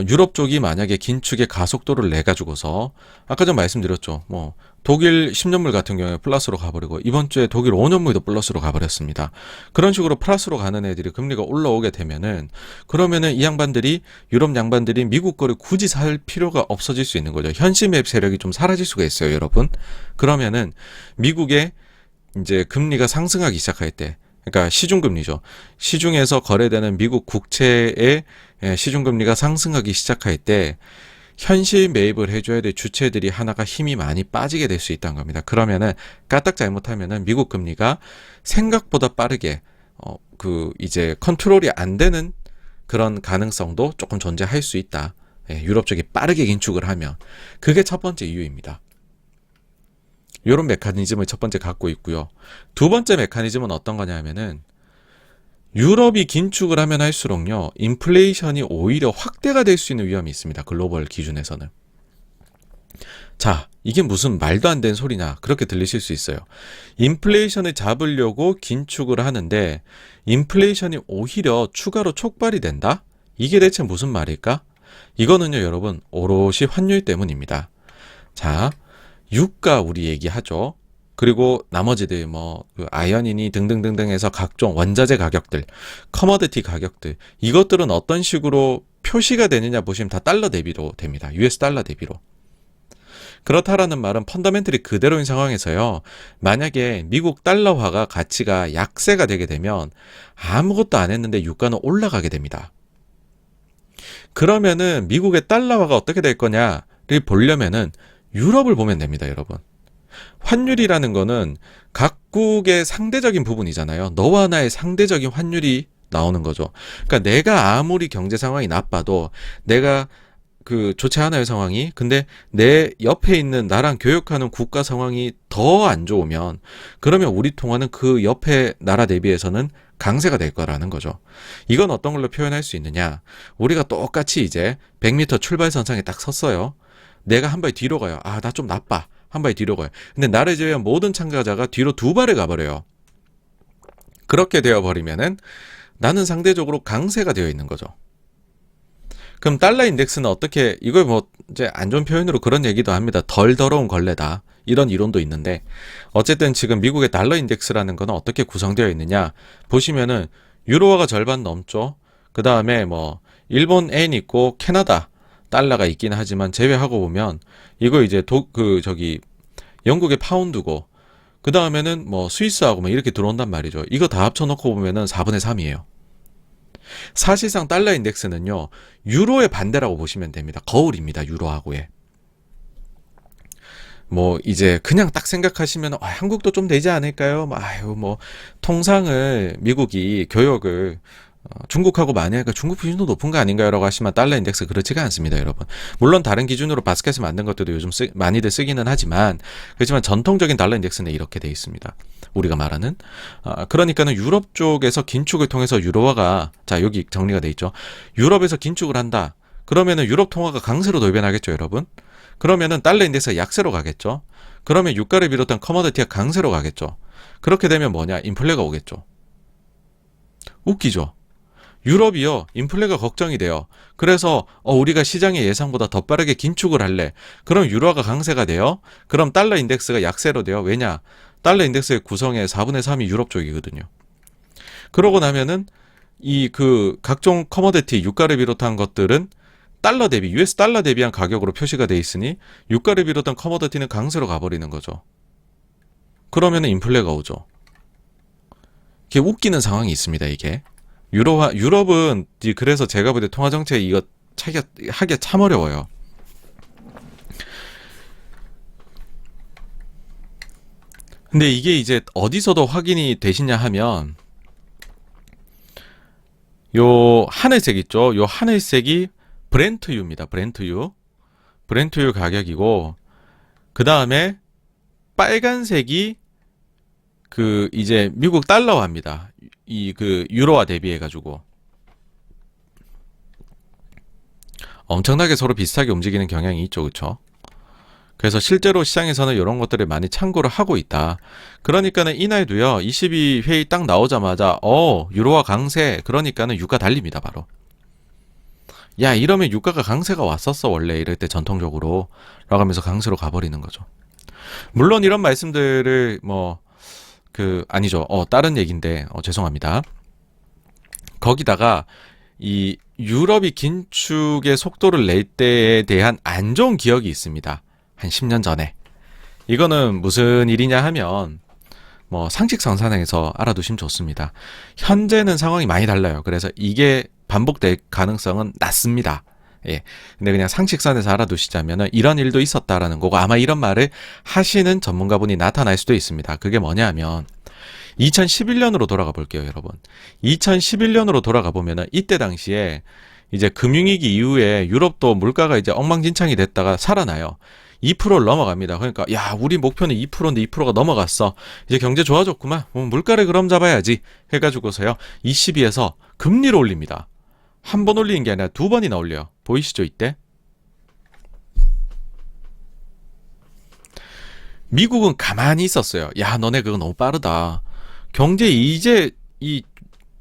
유럽 쪽이 만약에 긴축의 가속도를 내가지고서 아까 전 말씀드렸죠. 뭐 독일 10년물 같은 경우에 플러스로 가버리고 이번 주에 독일 5년물도 플러스로 가버렸습니다. 그런 식으로 플러스로 가는 애들이 금리가 올라오게 되면은 그러면은 이 양반들이 유럽 양반들이 미국 거를 굳이 살 필요가 없어질 수 있는 거죠. 현실 매입 세력이 좀 사라질 수가 있어요, 여러분. 그러면은 미국의 이제 금리가 상승하기 시작할 때 그러니까 시중금리죠. 시중에서 거래되는 미국 국채의 시중금리가 상승하기 시작할 때 현실 매입을 해줘야 될 주체들이 하나가 힘이 많이 빠지게 될 수 있다는 겁니다. 그러면은 까딱 잘못하면은 미국 금리가 생각보다 빠르게 이제 컨트롤이 안 되는 그런 가능성도 조금 존재할 수 있다. 예, 유럽 쪽이 빠르게 긴축을 하면 그게 첫 번째 이유입니다. 이런 메커니즘을 첫 번째 갖고 있고요. 두 번째 메커니즘은 어떤 거냐 하면은 유럽이 긴축을 하면 할수록요, 인플레이션이 오히려 확대가 될 수 있는 위험이 있습니다. 글로벌 기준에서는. 자, 이게 무슨 말도 안 되는 소리냐, 그렇게 들리실 수 있어요. 인플레이션을 잡으려고 긴축을 하는데 인플레이션이 오히려 추가로 촉발이 된다? 이게 대체 무슨 말일까? 이거는요, 여러분, 오롯이 환율 때문입니다. 자, 유가 우리 얘기하죠. 그리고 나머지들 아연이니 등등등등 해서 각종 원자재 가격들, 커머디티 가격들, 이것들은 어떤 식으로 표시가 되느냐 보시면 다 달러 대비로 됩니다. US 달러 대비로. 그렇다라는 말은 펀더멘털이 그대로인 상황에서요, 만약에 미국 달러화가 가치가 약세가 되게 되면 아무것도 안 했는데 유가는 올라가게 됩니다. 그러면은 미국의 달러화가 어떻게 될 거냐를 보려면은 유럽을 보면 됩니다, 여러분. 환율이라는 거는 각국의 상대적인 부분이잖아요. 너와 나의 상대적인 환율이 나오는 거죠. 그러니까 내가 아무리 경제 상황이 나빠도 내가 좋지 않아요, 상황이. 근데 내 옆에 있는 나랑 교역하는 국가 상황이 더 안 좋으면 그러면 우리 통화는 그 옆에 나라 대비해서는 강세가 될 거라는 거죠. 이건 어떤 걸로 표현할 수 있느냐? 우리가 똑같이 이제 100m 출발선상에 딱 섰어요. 내가 한 발 뒤로 가요. 아, 나 좀 나빠. 한 발 뒤로 가요. 근데 나를 제외한 모든 참가자가 뒤로 두 발을 가버려요. 그렇게 되어버리면은 나는 상대적으로 강세가 되어 있는 거죠. 그럼 달러 인덱스는 어떻게, 이걸 이제 안 좋은 표현으로 그런 얘기도 합니다. 덜 더러운 걸레다. 이런 이론도 있는데, 어쨌든 지금 미국의 달러 인덱스라는 거는 어떻게 구성되어 있느냐 보시면은 유로화가 절반 넘죠. 그 다음에 일본 엔 있고 캐나다 달러가 있긴 하지만 제외하고 보면 이거 이제 영국의 파운드고, 그 다음에는 스위스하고 이렇게 들어온단 말이죠. 이거 다 합쳐놓고 보면은 4분의 3이에요. 사실상 달러 인덱스는요, 유로의 반대라고 보시면 됩니다. 거울입니다, 유로하고의. 이제 그냥 딱 생각하시면 한국도 좀 되지 않을까요? 통상을 미국이 교역을 중국하고 많이 하니까 중국 비중도 높은 거 아닌가요? 라고 하시면 달러 인덱스 그렇지가 않습니다, 여러분. 물론 다른 기준으로 바스켓을 만든 것들도 요즘 많이들 쓰기는 하지만, 그렇지만 전통적인 달러 인덱스는 이렇게 돼 있습니다. 우리가 말하는. 그러니까는 유럽 쪽에서 긴축을 통해서 유로화가, 자, 여기 정리가 돼 있죠. 유럽에서 긴축을 한다. 그러면은 유럽 통화가 강세로 돌변하겠죠, 여러분. 그러면은 달러 인덱스가 약세로 가겠죠. 그러면 유가를 비롯한 커머디티가 강세로 가겠죠. 그렇게 되면 인플레가 오겠죠. 웃기죠. 유럽이요, 인플레가 걱정이 돼요. 그래서 우리가 시장의 예상보다 더 빠르게 긴축을 할래. 그럼 유로화가 강세가 돼요. 그럼 달러 인덱스가 약세로 돼요. 왜냐? 달러 인덱스의 구성의 4분의 3이 유럽 쪽이거든요. 그러고 나면은 각종 커머디티, 유가를 비롯한 것들은 달러 대비, US 달러 대비한 가격으로 표시가 돼 있으니 유가를 비롯한 커머디티는 강세로 가버리는 거죠. 그러면은 인플레가 오죠. 이게 웃기는 상황이 있습니다, 이게. 유럽은 그래서 제가 볼 때 통화정책 이거 하기가 참 어려워요. 근데 이게 이제 어디서도 확인이 되시냐 하면 요 하늘색 있죠? 요 하늘색이 브렌트유입니다. 브렌트유 가격이고, 그 다음에 빨간색이 이제 미국 달러화입니다. 유로화 대비해가지고. 엄청나게 서로 비슷하게 움직이는 경향이 있죠, 그쵸? 그래서 실제로 시장에서는 이런 것들을 많이 참고를 하고 있다. 그러니까는 이날도요, 22회의 딱 나오자마자, 유로화 강세, 그러니까는 유가 달립니다, 바로. 야, 이러면 유가가 강세가 왔었어, 원래. 이럴 때 전통적으로. 라고 하면서 강세로 가버리는 거죠. 물론 이런 말씀들을 아니죠. 다른 얘기인데, 죄송합니다. 거기다가, 이 유럽이 긴축의 속도를 낼 때에 대한 안 좋은 기억이 있습니다. 한 10년 전에. 이거는 무슨 일이냐 하면, 상식선상에서 알아두시면 좋습니다. 현재는 상황이 많이 달라요. 그래서 이게 반복될 가능성은 낮습니다. 예. 근데 그냥 상식선에서 알아두시자면은 이런 일도 있었다라는 거고, 아마 이런 말을 하시는 전문가분이 나타날 수도 있습니다. 그게 뭐냐면 2011년으로 돌아가 볼게요, 여러분. 2011년으로 돌아가 보면은 이때 당시에 이제 금융위기 이후에 유럽도 물가가 이제 엉망진창이 됐다가 살아나요. 2%를 넘어갑니다. 그러니까 야, 우리 목표는 2%인데 2%가 넘어갔어. 이제 경제 좋아졌구만. 물가를 그럼 잡아야지 해가지고서요. ECB에서 금리를 올립니다. 한 번 올리는 게 아니라 두 번이나 올려요. 보이시죠, 이때? 미국은 가만히 있었어요. 야, 너네 그거 너무 빠르다. 경제 이제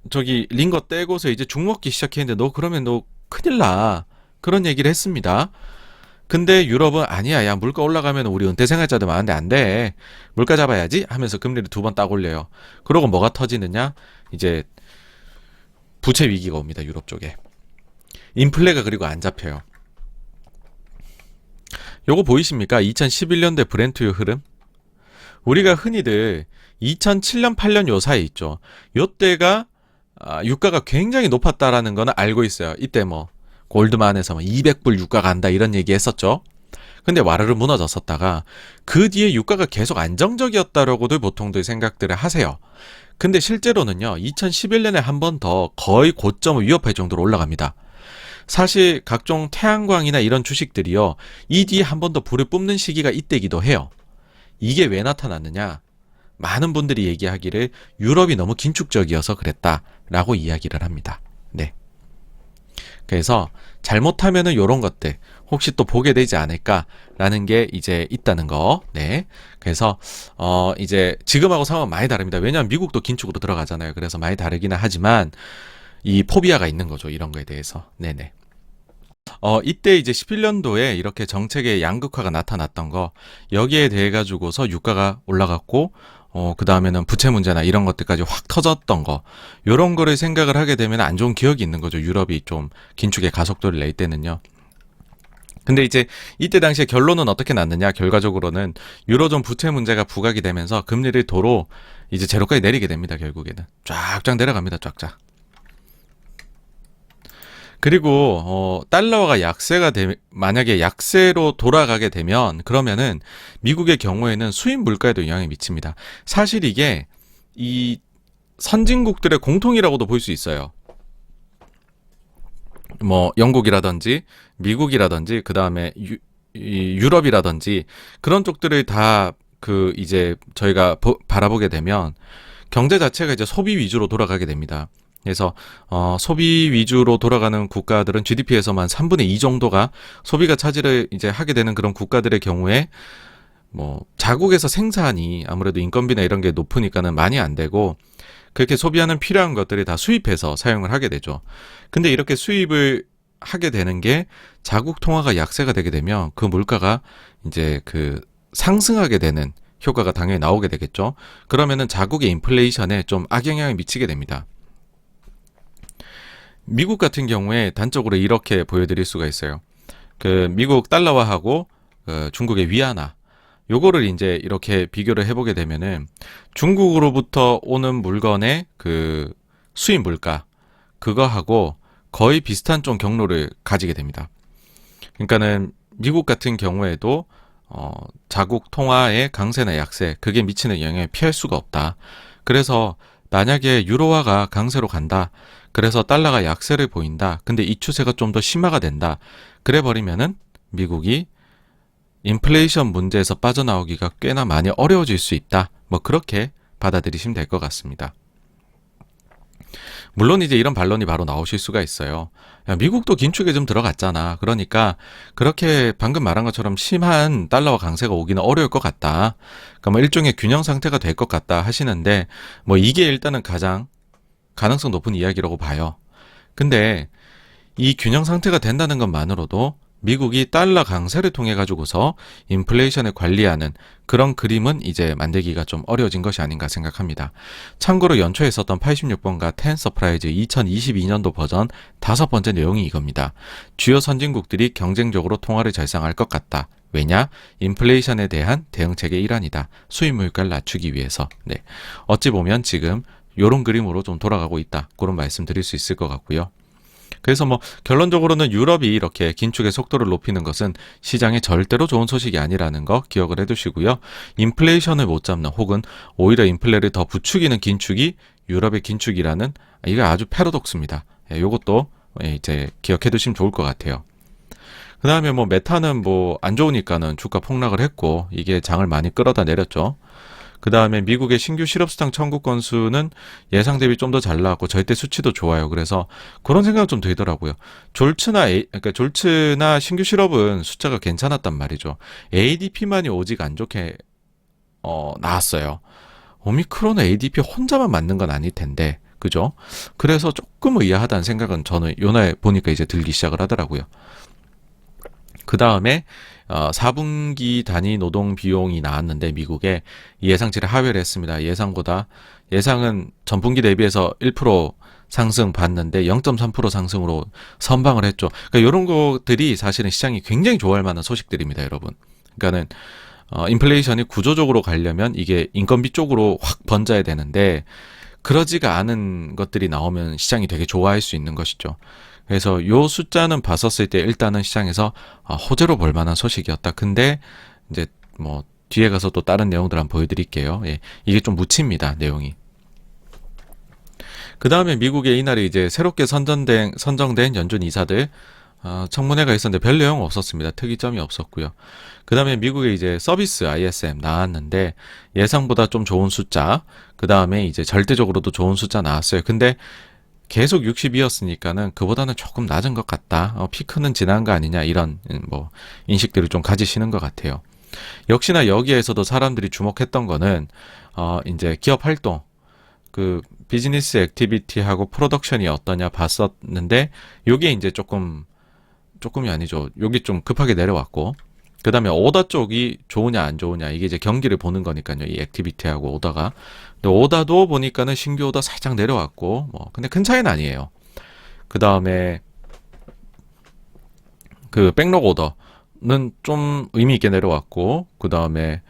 저기 링거 떼고서 이제 죽 먹기 시작했는데 너 그러면 너 큰일 나. 그런 얘기를 했습니다. 근데 유럽은 아니야. 야, 물가 올라가면 우리 은퇴 생활자들 많은데 안 돼. 물가 잡아야지 하면서 금리를 두 번 딱 올려요. 그러고 뭐가 터지느냐? 이제 부채 위기가 옵니다. 유럽 쪽에. 인플레가 그리고 안 잡혀요. 요거 보이십니까? 2011년대 브렌트유 흐름? 우리가 흔히들 2007년, 8년 요 사이에 있죠. 요때가 유가가 굉장히 높았다라는 거는 알고 있어요. 이때 뭐 골드만에서 200불 유가 간다 이런 얘기 했었죠. 근데 와르르 무너졌었다가 그 뒤에 유가가 계속 안정적이었다라고도 보통들 생각들을 하세요. 근데 실제로는요. 2011년에 한 번 더 거의 고점을 위협할 정도로 올라갑니다. 사실 각종 태양광이나 이런 주식들이요. 이 뒤에 한 번 더 불을 뿜는 시기가 이때기도 해요. 이게 왜 나타났느냐? 많은 분들이 얘기하기를 유럽이 너무 긴축적이어서 그랬다라고 이야기를 합니다. 네. 그래서 잘못하면은 요런 것들 혹시 또 보게 되지 않을까라는 게 이제 있다는 거. 네. 그래서 이제 지금하고 상황은 많이 다릅니다. 왜냐하면 미국도 긴축으로 들어가잖아요. 그래서 많이 다르기는 하지만 이 포비아가 있는 거죠. 이런 거에 대해서. 네네. 이때 이제 11년도에 이렇게 정책의 양극화가 나타났던 거, 여기에 대해 가지고서 유가가 올라갔고, 그 다음에는 부채 문제나 이런 것들까지 확 터졌던 거, 요런 거를 생각을 하게 되면 안 좋은 기억이 있는 거죠. 유럽이 좀 긴축의 가속도를 낼 때는요. 근데 이제 이때 당시에 결론은 어떻게 났느냐? 결과적으로는 유로존 부채 문제가 부각이 되면서 금리를 도로 이제 제로까지 내리게 됩니다. 결국에는 쫙쫙 내려갑니다. 쫙쫙. 그리고 달러가 만약에 약세로 돌아가게 되면 그러면은 미국의 경우에는 수입 물가에도 영향이 미칩니다. 사실 이게 이 선진국들의 공통이라고도 볼 수 있어요. 뭐 영국이라든지 미국이라든지 그다음에 유럽이라든지 그런 쪽들을 다 이제 저희가 바라보게 되면 경제 자체가 이제 소비 위주로 돌아가게 됩니다. 그래서 소비 위주로 돌아가는 국가들은 GDP에서만 3분의 2 정도가 소비가 차지를 이제 하게 되는 그런 국가들의 경우에 뭐 자국에서 생산이 아무래도 인건비나 이런 게 높으니까는 많이 안 되고 그렇게 소비하는 필요한 것들이 다 수입해서 사용을 하게 되죠. 근데 이렇게 수입을 하게 되는 게 자국 통화가 약세가 되게 되면 그 물가가 이제 상승하게 되는 효과가 당연히 나오게 되겠죠. 그러면은 자국의 인플레이션에 좀 악영향을 미치게 됩니다. 미국 같은 경우에 단적으로 이렇게 보여드릴 수가 있어요. 미국 달러화하고 중국의 위안화, 요거를 이제 이렇게 비교를 해보게 되면은 중국으로부터 오는 물건의 수입 물가, 그거하고 거의 비슷한 좀 경로를 가지게 됩니다. 그러니까는 미국 같은 경우에도 자국 통화의 강세나 약세, 그게 미치는 영향을 피할 수가 없다. 그래서 만약에 유로화가 강세로 간다. 그래서 달러가 약세를 보인다. 근데 이 추세가 좀 더 심화가 된다. 그래 버리면은 미국이 인플레이션 문제에서 빠져나오기가 꽤나 많이 어려워질 수 있다. 뭐 그렇게 받아들이시면 될 것 같습니다. 물론 이제 이런 반론이 바로 나오실 수가 있어요. 야, 미국도 긴축에 좀 들어갔잖아. 그러니까 그렇게 방금 말한 것처럼 심한 달러와 강세가 오기는 어려울 것 같다. 그러니까 뭐 일종의 균형 상태가 될 것 같다 하시는데 뭐 이게 일단은 가장 가능성 높은 이야기라고 봐요. 근데 이 균형 상태가 된다는 것만으로도 미국이 달러 강세를 통해 가지고서 인플레이션을 관리하는 그런 그림은 이제 만들기가 좀 어려워진 것이 아닌가 생각합니다. 참고로 연초에 썼던 86번과 10 서프라이즈 2022년도 버전 5번째 내용이 이겁니다. 주요 선진국들이 경쟁적으로 통화를 절상할 것 같다. 왜냐? 인플레이션에 대한 대응책의 일환이다. 수입 물가를 낮추기 위해서. 네. 어찌 보면 지금 요런 그림으로 좀 돌아가고 있다. 그런 말씀 드릴 수 있을 것 같고요. 그래서 뭐 결론적으로는 유럽이 이렇게 긴축의 속도를 높이는 것은 시장에 절대로 좋은 소식이 아니라는 거 기억을 해두시고요. 인플레이션을 못 잡는 혹은 오히려 인플레를 더 부추기는 긴축이 유럽의 긴축이라는 이게 아주 패러독스입니다. 요것도 이제 기억해 두시면 좋을 것 같아요. 그 다음에 뭐 메타는 뭐 안 좋으니까는 주가 폭락을 했고 이게 장을 많이 끌어다 내렸죠. 그 다음에 미국의 신규 실업수당 청구 건수는 예상 대비 좀 더 잘 나왔고 절대 수치도 좋아요. 그래서 그런 생각 좀 들더라고요. 그러니까 졸츠나 신규 실업은 숫자가 괜찮았단 말이죠. ADP만이 오직 안 좋게 나왔어요. 오미크론은 ADP 혼자만 맞는 건 아닐 텐데, 그죠? 그래서 조금 의아하다는 생각은 저는 요날 보니까 이제 들기 시작을 하더라고요. 그 다음에 4분기 단위 노동 비용이 나왔는데 미국에 예상치를 하회를 했습니다. 예상은 전분기 대비해서 1% 상승 봤는데 0.3% 상승으로 선방을 했죠. 그러니까 이런 것들이 사실은 시장이 굉장히 좋아할 만한 소식들입니다, 여러분. 그러니까는 인플레이션이 구조적으로 가려면 이게 인건비 쪽으로 확 번져야 되는데 그러지가 않은 것들이 나오면 시장이 되게 좋아할 수 있는 것이죠. 그래서 요 숫자는 봤었을 때 일단은 시장에서 호재로 볼 만한 소식이었다. 근데 이제 뭐 뒤에 가서 또 다른 내용들 한번 보여드릴게요. 예, 이게 좀 묻힙니다, 내용이. 그 다음에 미국에 이날에 이제 새롭게 선정된 연준 이사들 청문회가 있었는데 별 내용 없었습니다. 특이점이 없었고요. 그 다음에 미국의 이제 서비스 ISM 나왔는데 예상보다 좀 좋은 숫자, 그 다음에 이제 절대적으로도 좋은 숫자 나왔어요. 근데 계속 62였으니까는 그보다는 조금 낮은 것 같다. 피크는 지난 거 아니냐 이런 뭐 인식들을 좀 가지시는 것 같아요. 역시나 여기에서도 사람들이 주목했던 거는 이제 기업 활동, 그 비즈니스 액티비티하고 프로덕션이 어떠냐 봤었는데 요게 이제 조금이 아니죠. 여기 좀 급하게 내려왔고 그 다음에 오더 쪽이 좋으냐 안 좋으냐 이게 이제 경기를 보는 거니까요. 이 액티비티하고 오더가. 근데 오더도 보니까는 신규 오더 살짝 내려왔고 뭐 근데 큰 차이는 아니에요. 그 다음에 그 백록 오더는 좀 의미 있게 내려왔고 그 다음에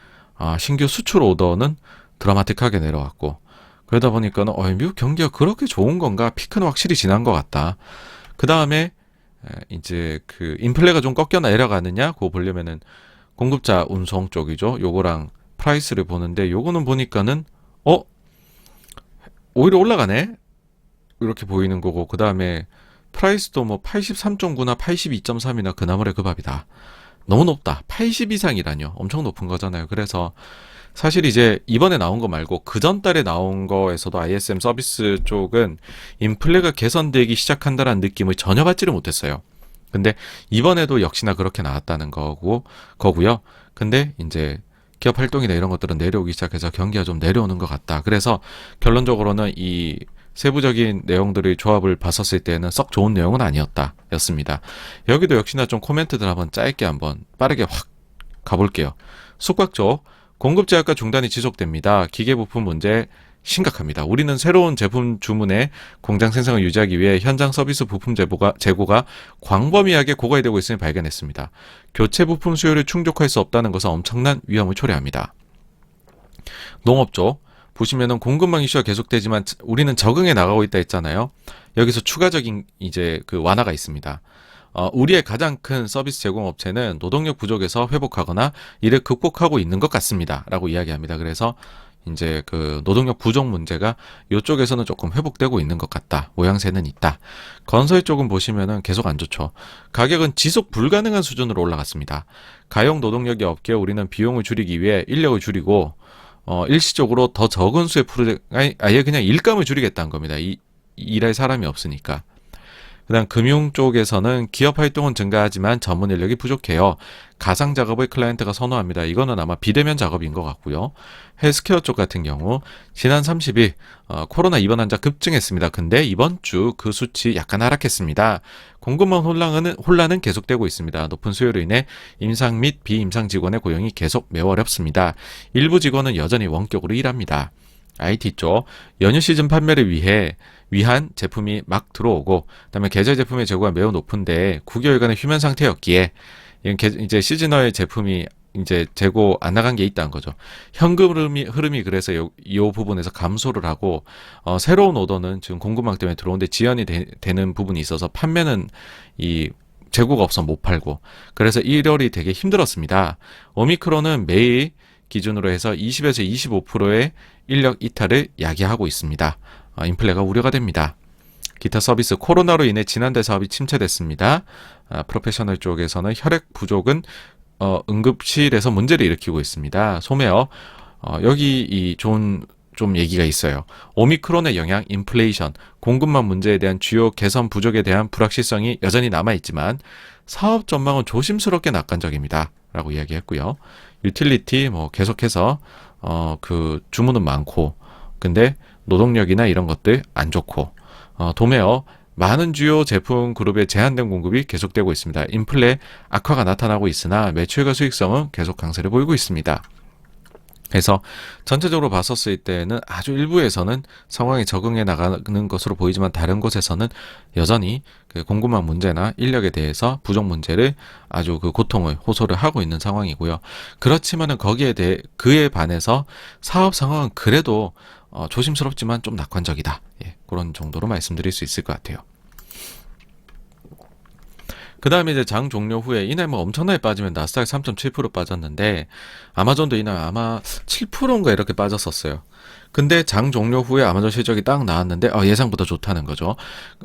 신규 수출 오더는 드라마틱하게 내려왔고 그러다 보니까는 미국 경기가 그렇게 좋은 건가? 피크는 확실히 지난 것 같다. 그 다음에 이제 그 인플레가 좀 꺾여 내려가느냐 그거 보려면은 공급자 운송 쪽이죠. 요거랑 프라이스를 보는데 요거는 보니까는 오히려 올라가네 이렇게 보이는 거고 그 다음에 프라이스도 뭐 83.9나 82.3이나 그나물의 그 밥이다. 너무 높다. 80 이상이라뇨. 엄청 높은 거잖아요. 그래서 사실 이제 이번에 나온 거 말고 그 전달에 나온 거에서도 ISM 서비스 쪽은 인플레가 개선되기 시작한다라는 느낌을 전혀 받지를 못했어요. 근데 이번에도 역시나 그렇게 나왔다는 거고요. 근데 이제 기업 활동이나 이런 것들은 내려오기 시작해서 경기가 좀 내려오는 것 같다. 그래서 결론적으로는 이 세부적인 내용들의 조합을 봤었을 때는 썩 좋은 내용은 아니었다 였습니다. 여기도 역시나 좀 코멘트들 한번 짧게 한번 빠르게 확 가볼게요. 숙박 쪽 공급 제약과 중단이 지속됩니다. 기계 부품 문제 심각합니다. 우리는 새로운 제품 주문에 공장 생산을 유지하기 위해 현장 서비스 부품 재고가 광범위하게 고갈되고 있음을 발견했습니다. 교체 부품 수요를 충족할 수 없다는 것은 엄청난 위험을 초래합니다. 농업 쪽 보시면은 공급망 이슈가 계속되지만 우리는 적응해 나가고 있다 했잖아요. 여기서 추가적인 이제 그 완화가 있습니다. 우리의 가장 큰 서비스 제공업체는 노동력 부족에서 회복하거나 이를 극복하고 있는 것 같습니다. 라고 이야기합니다. 그래서 이제 그 노동력 부족 문제가 이쪽에서는 조금 회복되고 있는 것 같다. 모양새는 있다. 건설 쪽은 보시면은 계속 안 좋죠. 가격은 지속 불가능한 수준으로 올라갔습니다. 가용 노동력이 없기에 우리는 비용을 줄이기 위해 인력을 줄이고 일시적으로 더 적은 수의 아예 그냥 일감을 줄이겠다는 겁니다. 일할 사람이 없으니까. 그다음 금융 쪽에서는 기업 활동은 증가하지만 전문 인력이 부족해요. 가상 작업을 클라이언트가 선호합니다. 이거는 아마 비대면 작업인 것 같고요. 헬스케어 쪽 같은 경우 지난 30일 코로나 입원 환자 급증했습니다. 근데 이번 주 그 수치 약간 하락했습니다. 공급망 혼란은 계속되고 있습니다. 높은 수요로 인해 임상 및 비임상 직원의 고용이 계속 매우 어렵습니다. 일부 직원은 여전히 원격으로 일합니다. IT 쪽 연휴 시즌 판매를 위한 제품이 막 들어오고 그다음에 계절 제품의 재고가 매우 높은데 9개월간의 휴면 상태였기에 이제 시즈널 제품이 이제 재고 안 나간 게 있다는 거죠. 현금 흐름이 그래서 요 부분에서 감소를 하고 새로운 오더는 지금 공급망 때문에 들어오는데 지연이 되는 부분이 있어서 판매는 이 재고가 없어 못 팔고 그래서 1월이 되게 힘들었습니다. 오미크론은 매일 기준으로 해서 20에서 25%의 인력 이탈을 야기하고 있습니다. 인플레가 우려가 됩니다. 기타 서비스 코로나로 인해 지난달 사업이 침체됐습니다. 프로페셔널 쪽에서는 혈액 부족은 응급실에서 문제를 일으키고 있습니다. 소매어 여기 이 좋은 좀 얘기가 있어요. 오미크론의 영향, 인플레이션, 공급망 문제에 대한 주요 개선 부족에 대한 불확실성이 여전히 남아있지만 사업 전망은 조심스럽게 낙관적입니다. 라고 이야기했고요. 유틸리티 뭐 계속해서 그 주문은 많고 근데 노동력이나 이런 것들 안 좋고 도매어 많은 주요 제품 그룹의 제한된 공급이 계속되고 있습니다. 인플레 악화가 나타나고 있으나 매출과 수익성은 계속 강세를 보이고 있습니다. 그래서 전체적으로 봤었을 때는 아주 일부에서는 상황에 적응해 나가는 것으로 보이지만 다른 곳에서는 여전히 그 공급망 문제나 인력에 대해서 부족 문제를 아주 그 고통을 호소를 하고 있는 상황이고요. 그렇지만은 거기에 대해 그에 반해서 사업 상황은 그래도 조심스럽지만 좀 낙관적이다. 예, 그런 정도로 말씀드릴 수 있을 것 같아요. 그 다음에 이제 장 종료 후에 이날 뭐 엄청나게 빠지면 나스닥 3.7% 빠졌는데 아마존도 이날 아마 7%인가 이렇게 빠졌었어요. 근데 장 종료 후에 아마존 실적이 딱 나왔는데 예상보다 좋다는 거죠.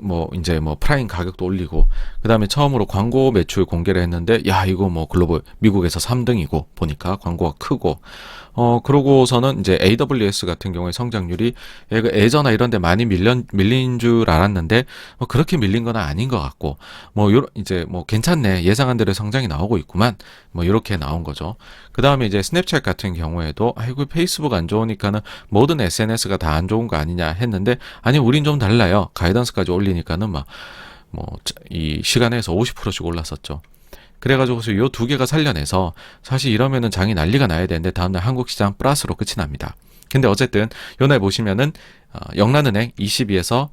뭐 이제 뭐 프라임 가격도 올리고 그 다음에 처음으로 광고 매출 공개를 했는데 야 이거 뭐 글로벌 미국에서 3등이고 보니까 광고가 크고 그러고서는 이제 AWS 같은 경우에 성장률이 예전에 이런 데 많이 밀린 줄 알았는데 그렇게 밀린 건 아닌 것 같고 이제 괜찮네 예상한 대로 성장이 나오고 있구만 이렇게 나온 거죠. 그 다음에 이제 스냅챗 같은 경우에도 아이고 페이스북 안 좋으니까는 모든 SNS가 다 안 좋은 거 아니냐 했는데 아니 우린 좀 달라요. 가이던스까지 올리니까는 이 시간에서 50%씩 올랐었죠. 그래가지고서 요 두 개가 살려내서 사실 이러면은 장이 난리가 나야 되는데 다음날 한국 시장 플러스로 끝이 납니다. 근데 어쨌든 요날 보시면은 영란은행 22에서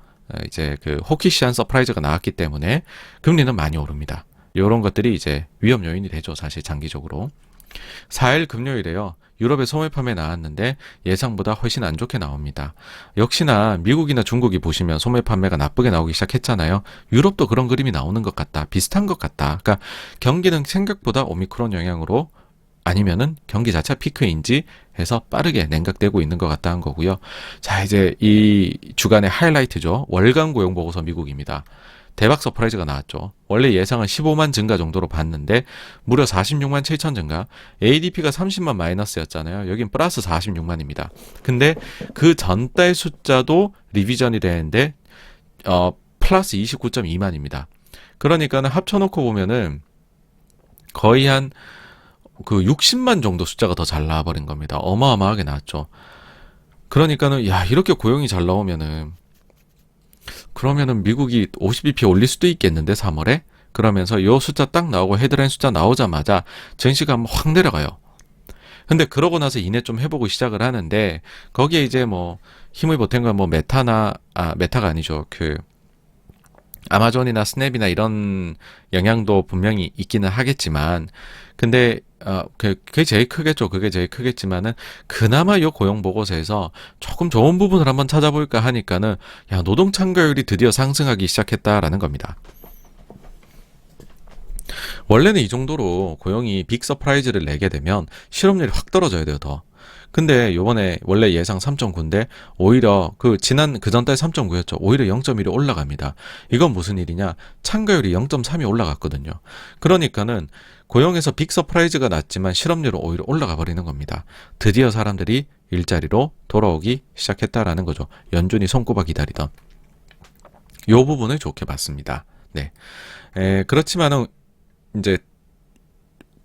이제 그 호키시한 서프라이즈가 나왔기 때문에 금리는 많이 오릅니다. 요런 것들이 이제 위험 요인이 되죠. 사실 장기적으로. 4일 금요일에요. 유럽의 소매 판매 나왔는데 예상보다 훨씬 안 좋게 나옵니다. 역시나 미국이나 중국이 보시면 소매 판매가 나쁘게 나오기 시작했잖아요. 유럽도 그런 그림이 나오는 것 같다. 비슷한 것 같다. 그러니까 경기는 생각보다 오미크론 영향으로 아니면은 경기 자체가 피크인지 해서 빠르게 냉각되고 있는 것 같다는 거고요. 자, 이제 이 주간의 하이라이트죠. 월간 고용 보고서 미국입니다. 대박 서프라이즈가 나왔죠. 원래 예상은 15만 증가 정도로 봤는데 무려 46만 7천 증가. ADP가 30만 마이너스였잖아요. 여긴 플러스 46만입니다. 근데 그 전달 숫자도 리비전이 되는데 플러스 29.2만입니다. 그러니까는 합쳐놓고 보면은 거의 한 그 60만 정도 숫자가 더 잘 나와버린 겁니다. 어마어마하게 나왔죠. 그러니까는 야 이렇게 고용이 잘 나오면은 그러면은 미국이 50bp 올릴 수도 있겠는데 3월에? 그러면서 요 숫자 딱 나오고 헤드라인 숫자 나오자마자 증시가 한번 확 내려가요. 근데 그러고 나서 이내 좀 해보고 시작을 하는데 거기에 이제 힘을 보탠 건 메타가 아니죠. 그 아마존이나 스냅이나 이런 영향도 분명히 있기는 하겠지만 근데 그게 제일 크겠죠. 그게 제일 크겠지만은 그나마 요 고용 보고서에서 조금 좋은 부분을 한번 찾아볼까 하니까는 야 노동 참가율이 드디어 상승하기 시작했다라는 겁니다. 원래는 이 정도로 고용이 빅 서프라이즈를 내게 되면 실업률이 확 떨어져야 돼요. 더. 근데 요번에 원래 예상 3.9인데 오히려 그 전달 3.9였죠. 오히려 0.1이 올라갑니다. 이건 무슨 일이냐? 참가율이 0.3이 올라갔거든요. 그러니까는 고용에서 빅 서프라이즈가 났지만 실업률은 오히려 올라가 버리는 겁니다. 드디어 사람들이 일자리로 돌아오기 시작했다라는 거죠. 연준이 손꼽아 기다리던. 요 부분을 좋게 봤습니다. 네. 그렇지만은 이제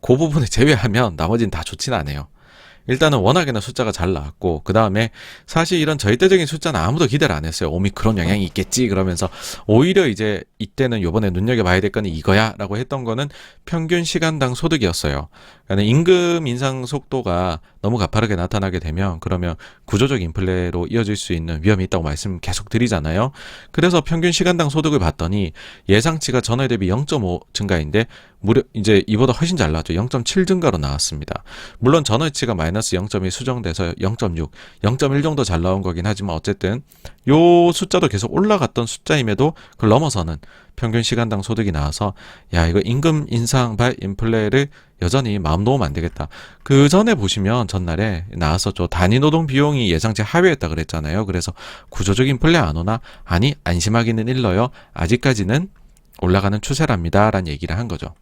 그 부분을 제외하면 나머지는 다 좋진 않아요. 일단은 워낙에나 숫자가 잘 나왔고, 그 다음에 사실 이런 절대적인 숫자는 아무도 기대를 안 했어요. 오미크론 영향이 있겠지 그러면서. 오히려 이제 이때는 요번에 눈여겨봐야 될 거는 이거야 라고 했던 거는 평균 시간당 소득이었어요. 그러니까 임금 인상 속도가 너무 가파르게 나타나게 되면 그러면 구조적 인플레로 이어질 수 있는 위험이 있다고 말씀 계속 드리잖아요. 그래서 평균 시간당 소득을 봤더니 예상치가 전월 대비 0.5 증가인데 무려 이제 이보다 훨씬 잘 나왔죠. 0.7 증가로 나왔습니다. 물론 전월치가 마이너스 0.1 수정돼서 0.6, 0.1 정도 잘 나온 거긴 하지만 어쨌든 요 숫자도 계속 올라갔던 숫자임에도 그걸 넘어서는 평균 시간당 소득이 나와서 야 이거 임금 인상 발 인플레를 여전히 마음 놓으면 안 되겠다. 그 전에 보시면 전날에 나왔었죠. 단위 노동 비용이 예상치 하회했다 그랬잖아요. 그래서 구조적 인플레 안 오나? 아니 안심하기는 일러요. 아직까지는 올라가는 추세랍니다. 라는 얘기를 한 거죠.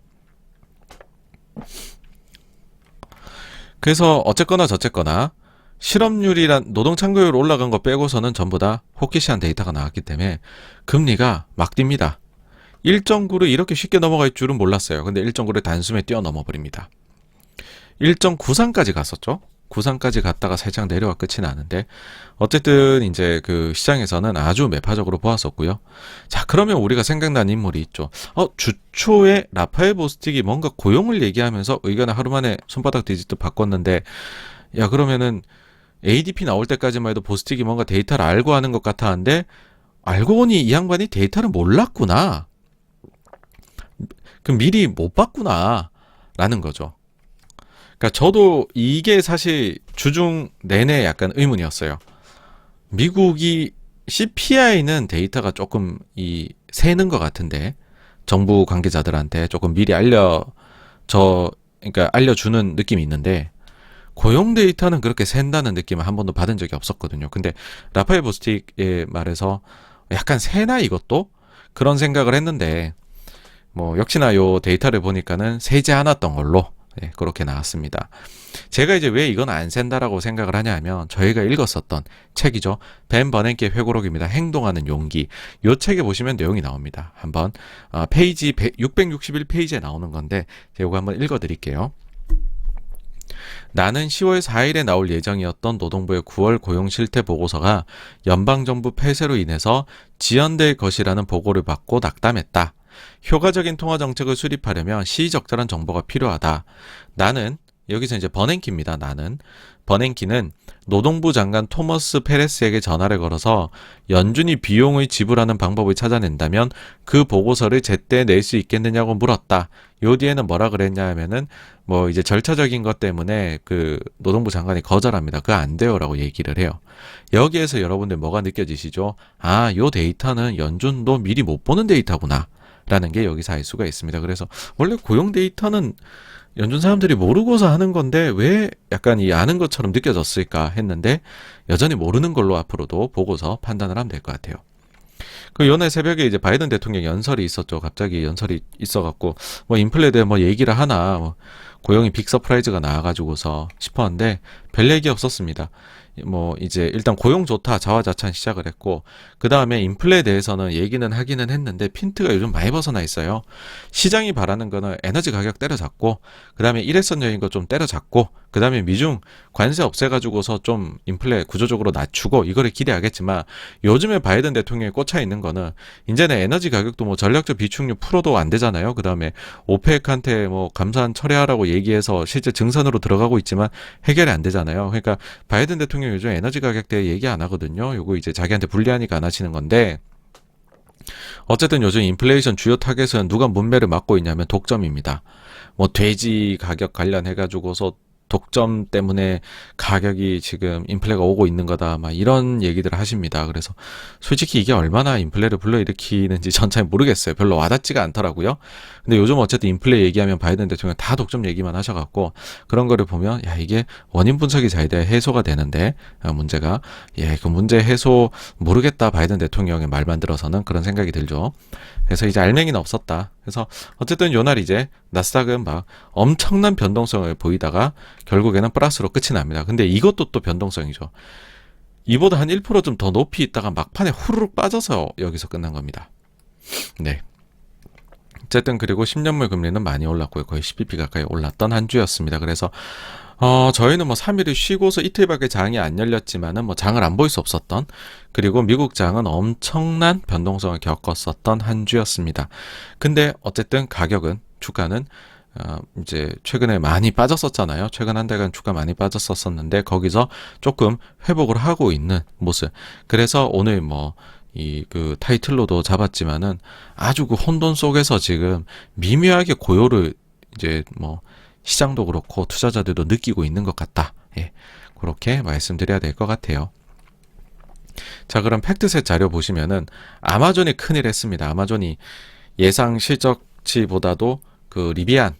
그래서 어쨌거나 저쨌거나 실업률이란 노동 참고율 올라간 거 빼고서는 전부 다 호기시한 데이터가 나왔기 때문에 금리가 막 뜁니다. 1.9를 이렇게 쉽게 넘어갈 줄은 몰랐어요. 근데 1.9를 단숨에 뛰어넘어 버립니다. 1.93까지 갔었죠. 93까지 갔다가 살짝 내려와 끝이 나는데 어쨌든 이제 그 시장에서는 아주 매파적으로 보았었고요. 자, 그러면 우리가 생각난 인물이 있죠. 주초에 라파엘 보스틱이 뭔가 고용을 얘기하면서 의견을 하루 만에 손바닥 뒤집듯 바꿨는데 야 그러면은 ADP 나올 때까지만 해도 보스틱이 뭔가 데이터를 알고 하는 것 같았는데 알고 보니 이 양반이 데이터를 몰랐구나. 그럼 미리 못 봤구나 라는 거죠. 그러니까 저도 이게 사실 주중 내내 약간 의문이었어요. 미국이 CPI는 데이터가 조금 새는 것 같은데 정부 관계자들한테 조금 미리 그러니까 알려주는 느낌이 있는데 고용 데이터는 그렇게 샌다는 느낌을 한 번도 받은 적이 없었거든요. 근데 라파엘 보스틱의 말에서 약간 새나 이것도 그런 생각을 했는데 뭐 역시나 요 데이터를 보니까는 새지 않았던 걸로 그렇게 나왔습니다. 제가 이제 왜 이건 안 샌다라고 생각을 하냐면 저희가 읽었었던 책이죠. 벤 버냉키의 회고록입니다. 행동하는 용기. 요 책에 보시면 내용이 나옵니다. 한번 페이지 661페이지에 나오는 건데 제가 이거 한번 읽어드릴게요. 나는 10월 4일에 나올 예정이었던 노동부의 9월 고용 실태 보고서가 연방정부 폐쇄로 인해서 지연될 것이라는 보고를 받고 낙담했다. 효과적인 통화 정책을 수립하려면 시의적절한 정보가 필요하다. 나는 여기서 이제 버냉키입니다. 나는 버냉키는 노동부 장관 토머스 페레스에게 전화를 걸어서 연준이 비용을 지불하는 방법을 찾아낸다면 그 보고서를 제때 낼 수 있겠느냐고 물었다. 요 뒤에는 뭐라 그랬냐 하면은 뭐 이제 절차적인 것 때문에 그 노동부 장관이 거절합니다. 그거 안 돼요라고 얘기를 해요. 여기에서 여러분들 뭐가 느껴지시죠? 아, 요 데이터는 연준도 미리 못 보는 데이터구나. 라는 게 여기서 알 수가 있습니다. 그래서 원래 고용 데이터는 연준 사람들이 모르고서 하는 건데 왜 약간 이 아는 것처럼 느껴졌을까 했는데 여전히 모르는 걸로 앞으로도 보고서 판단을 하면 될 것 같아요. 그 연애 새벽에 이제 바이든 대통령 연설이 있었죠. 갑자기 연설이 있어갖고 뭐 인플레에 대해 뭐 얘기를 하나 뭐 고용이 빅 서프라이즈가 나와가지고서 싶었는데 별 얘기 없었습니다. 뭐 이제 일단 고용 좋다 자화자찬 시작을 했고 그 다음에 인플레에 대해서는 얘기는 하기는 했는데 핀트가 요즘 많이 벗어나 있어요. 시장이 바라는 거는 에너지 가격 때려잡고 그 다음에 일회성적인 거 좀 때려잡고 그 다음에 미중 관세 없애가지고서 좀 인플레 구조적으로 낮추고 이거를 기대하겠지만 요즘에 바이든 대통령이 꽂혀 있는 거는 이제는 에너지 가격도 뭐 전략적 비축률 풀어도 안 되잖아요. 그 다음에 오펙한테 뭐 감산 철회하라고 얘기해서 실제 증산으로 들어가고 있지만 해결이 안 되잖아요. 그러니까 바이든 대통령 요즘 에너지 가격 대해 얘기 안 하거든요. 요거 이제 자기한테 불리하니까 안 하시는 건데 어쨌든 요즘 인플레이션 주요 타겟은 누가 문매를 맡고 있냐면 독점입니다. 뭐 돼지 가격 관련해가지고서 독점 때문에 가격이 지금 인플레가 오고 있는 거다 막 이런 얘기들을 하십니다. 그래서 솔직히 이게 얼마나 인플레를 불러일으키는지 전 잘 모르겠어요. 별로 와닿지가 않더라고요. 근데 요즘 어쨌든 인플레 얘기하면 바이든 대통령 다 독점 얘기만 하셔갖고 그런 거를 보면 야 이게 원인 분석이 잘 돼야 해소가 되는데 문제가 그 문제 해소 모르겠다 바이든 대통령의 말만 들어서는 그런 생각이 들죠. 그래서 이제 알맹이는 없었다. 그래서 어쨌든 요날 이제 나스닥은 막 엄청난 변동성을 보이다가 결국에는 플러스로 끝이 납니다. 근데 이것도 또 변동성이죠. 이보다 한 1% 좀 더 높이 있다가 막판에 후루룩 빠져서 여기서 끝난 겁니다. 네. 어쨌든 그리고 10년물 금리는 많이 올랐고요. 거의 10bp 가까이 올랐던 한 주였습니다. 그래서 저희는 뭐 3일을 쉬고서 이틀밖에 장이 안 열렸지만은 뭐 장을 안 볼 수 없었던, 그리고 미국 장은 엄청난 변동성을 겪었었던 한 주였습니다. 근데 어쨌든 가격은, 주가는 이제 최근에 많이 빠졌었잖아요. 최근 한 달간 주가 많이 빠졌었는데 거기서 조금 회복을 하고 있는 모습. 그래서 오늘 뭐 그 타이틀로도 잡았지만은 아주 그 혼돈 속에서 지금 미묘하게 고요를 이제 뭐 시장도 그렇고 투자자들도 느끼고 있는 것 같다. 예, 그렇게 말씀드려야 될 것 같아요. 자, 그럼 팩트셋 자료 보시면은 아마존이 큰일 했습니다. 아마존이 예상 실적치보다도 그 리비안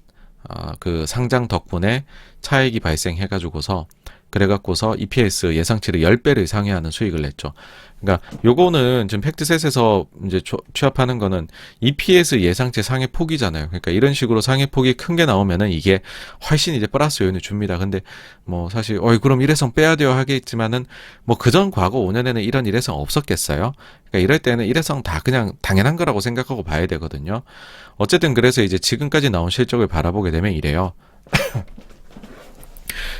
그 상장 덕분에 차익이 발생해가지고서, 그래갖고서 EPS 예상치를 10배를 상회하는 수익을 냈죠. 그러니까 요거는 지금 팩트셋에서 이제 취합하는 거는 EPS 예상치 상회 폭이잖아요. 그러니까 이런 식으로 상회 폭이 큰 게 나오면은 이게 훨씬 이제 플러스 요인을 줍니다. 근데 뭐 사실 그럼 일회성 빼야 돼요 하겠지만은 뭐 그전 과거 5년에는 이런 일회성 없었겠어요. 그러니까 이럴 때는 일회성 다 그냥 당연한 거라고 생각하고 봐야 되거든요. 어쨌든 그래서 이제 지금까지 나온 실적을 바라보게 되면 이래요.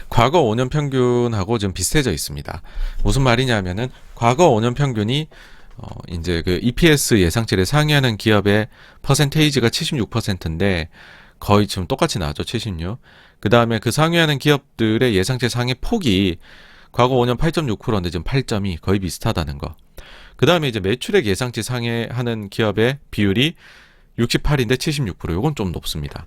과거 5년 평균하고 좀 비슷해져 있습니다. 무슨 말이냐면은 과거 5년 평균이 이제 그 EPS 예상치를 상회하는 기업의 퍼센테이지가 76%인데 거의 지금 똑같이 나왔죠. 76. 그 다음에 그 상회하는 기업들의 예상치 상회 폭이 과거 5년 8.6%인데 지금 8.2, 거의 비슷하다는 거. 그 다음에 이제 매출액 예상치 상회하는 기업의 비율이 68인데 76%. 요건 좀 높습니다.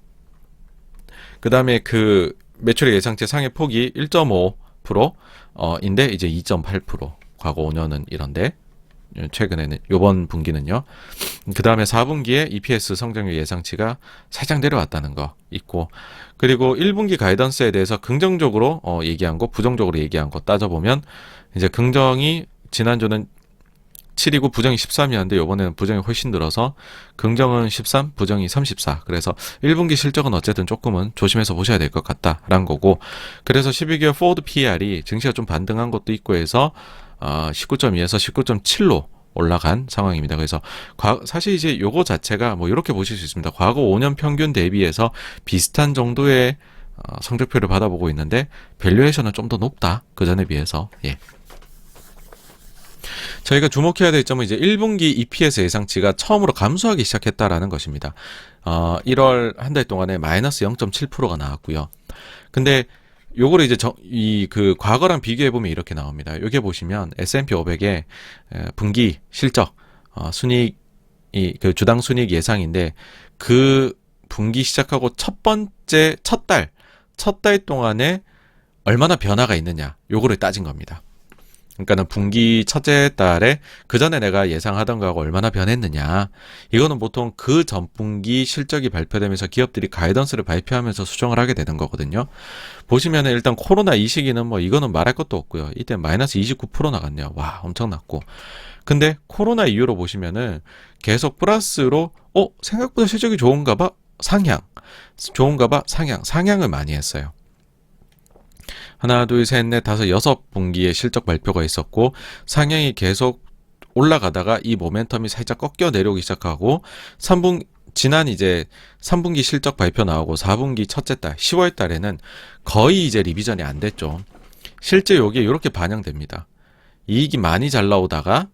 그 다음에 그 매출액 예상치 상회 폭이 1.5%인데 이제 2.8%. 과거 5년은 이런데 최근에는 요번 분기는요. 그 다음에 4분기에 EPS 성장률 예상치가 살짝 내려왔다는 거 있고, 그리고 1분기 가이던스에 대해서 긍정적으로 얘기한 거, 부정적으로 얘기한 거 따져보면 이제 긍정이 지난주는 7이고 부정이 13이었는데 요번에는 부정이 훨씬 늘어서 긍정은 13, 부정이 34. 그래서 1분기 실적은 어쨌든 조금은 조심해서 보셔야 될 것 같다라는 거고, 그래서 12개월 포워드 PER이 증시가 좀 반등한 것도 있고 해서 19.2에서 19.7로 올라간 상황입니다. 그래서 사실 이제 요거 자체가 뭐 이렇게 보실 수 있습니다. 과거 5년 평균 대비해서 비슷한 정도의 성적표를 받아보고 있는데 밸류에이션은 좀 더 높다. 그 전에 비해서. 예. 저희가 주목해야 될 점은 이제 1분기 EPS 예상치가 처음으로 감소하기 시작했다라는 것입니다. 1월 한 달 동안에 마이너스 0.7%가 나왔고요. 근데 요거를 이제 그 과거랑 비교해 보면 이렇게 나옵니다. 여기 보시면 S&P 500의 분기 실적 순이익, 그 주당 순이익 예상인데 그 분기 시작하고 첫 달 동안에 얼마나 변화가 있느냐, 요거를 따진 겁니다. 그러니까는 분기 첫째 달에 그 전에 내가 예상하던 거하고 얼마나 변했느냐. 이거는 보통 그 전분기 실적이 발표되면서 기업들이 가이던스를 발표하면서 수정을 하게 되는 거거든요. 보시면은 일단 코로나 이 시기는 뭐 이거는 말할 것도 없고요. 이때 마이너스 29% 나갔네요. 와, 엄청났고. 근데 코로나 이후로 보시면은 계속 플러스로 생각보다 실적이 좋은가 봐 상향을 많이 했어요. 하나, 둘, 셋, 넷, 다섯, 6분기의 실적 발표가 있었고 상향이 계속 올라가다가 이 모멘텀이 살짝 꺾여 내려오기 시작하고 지난 이제 3분기 실적 발표 나오고 4분기 첫째 달 10월 달에는 거의 이제 리비전이 안 됐죠. 실제 요게 이렇게 반영됩니다. 이익이 많이 잘 나오다가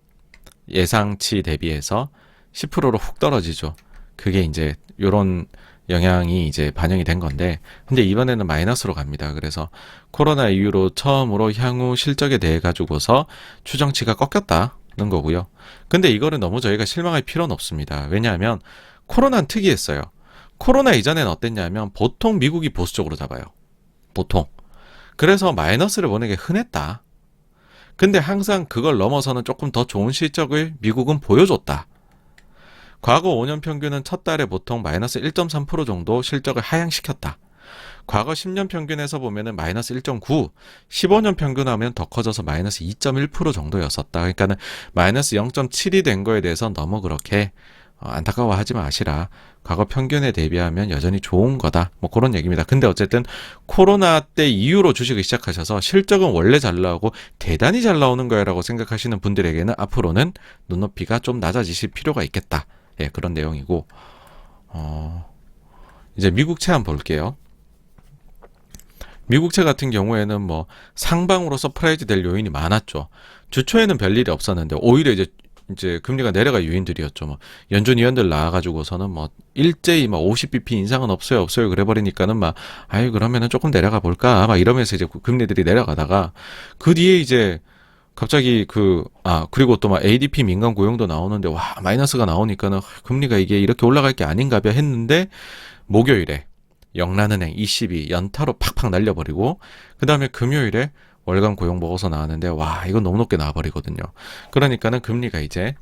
예상치 대비해서 10%로 훅 떨어지죠. 그게 이제 요런 영향이 이제 반영이 된 건데, 근데 이번에는 마이너스로 갑니다. 그래서 코로나 이후로 처음으로 향후 실적에 대해 가지고서 추정치가 꺾였다는 거고요. 근데 이거를 너무 저희가 실망할 필요는 없습니다. 왜냐하면 코로나는 특이했어요. 코로나 이전에는 어땠냐면 보통 미국이 보수적으로 잡아요. 보통. 그래서 마이너스를 보는 게 흔했다. 근데 항상 그걸 넘어서는 조금 더 좋은 실적을 미국은 보여줬다. 과거 5년 평균은 첫 달에 보통 마이너스 1.3% 정도 실적을 하향시켰다. 과거 10년 평균에서 보면은 마이너스 1.9, 15년 평균하면 더 커져서 마이너스 2.1% 정도였었다. 그러니까는 마이너스 0.7이 된 거에 대해서 너무 그렇게 안타까워하지 마시라. 과거 평균에 대비하면 여전히 좋은 거다. 뭐 그런 얘기입니다. 근데 어쨌든 코로나 때 이후로 주식을 시작하셔서 실적은 원래 잘 나오고 대단히 잘 나오는 거야라고 생각하시는 분들에게는 앞으로는 눈높이가 좀 낮아지실 필요가 있겠다. 예, 그런 내용이고, 이제 미국채 한번 볼게요. 미국채 같은 경우에는 뭐 상방으로 서프라이즈 될 요인이 많았죠. 주초에는 별일이 없었는데 오히려 이제 금리가 내려갈 요인들이었죠. 뭐 연준 위원들 나와가지고서는 뭐 일제히 막 50bp 인상은 없어요 그래 버리니까는 막 아유 그러면은 조금 내려가 볼까 막 이러면서 이제 금리들이 내려가다가 그 뒤에 이제 갑자기 그리고 또 막 ADP 민간 고용도 나오는데 와 마이너스가 나오니까는 금리가 이게 이렇게 올라갈 게 아닌가벼 했는데 목요일에 영란은행 22 연타로 팍팍 날려버리고 그 다음에 금요일에 월간 고용 보고서 나왔는데 와 이건 너무 높게 나와버리거든요. 그러니까는 금리가 이제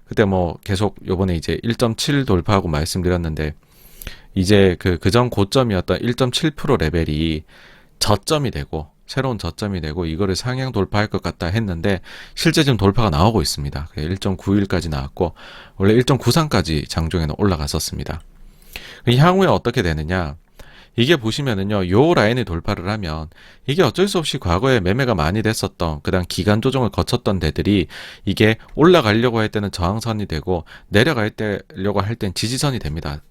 그때 뭐 계속 요번에 이제 1.7 돌파하고 말씀드렸는데 이제 그전 고점이었던 1.7% 레벨이 저점이 되고 새로운 저점이 되고 이거를 상향 돌파할 것 같다 했는데 실제 지금 돌파가 나오고 있습니다. 1.91까지 나왔고 원래 1.93까지 장중에는 올라갔었습니다. 향후에 어떻게 되느냐? 이게 보시면은요, 요 라인을 돌파를 하면 이게 어쩔 수 없이 과거에 매매가 많이 됐었던 그다음 기간 조정을 거쳤던 데들이 이게 올라가려고 할 때는 저항선이 되고 내려가려고 할 땐 지지선이 됩니다.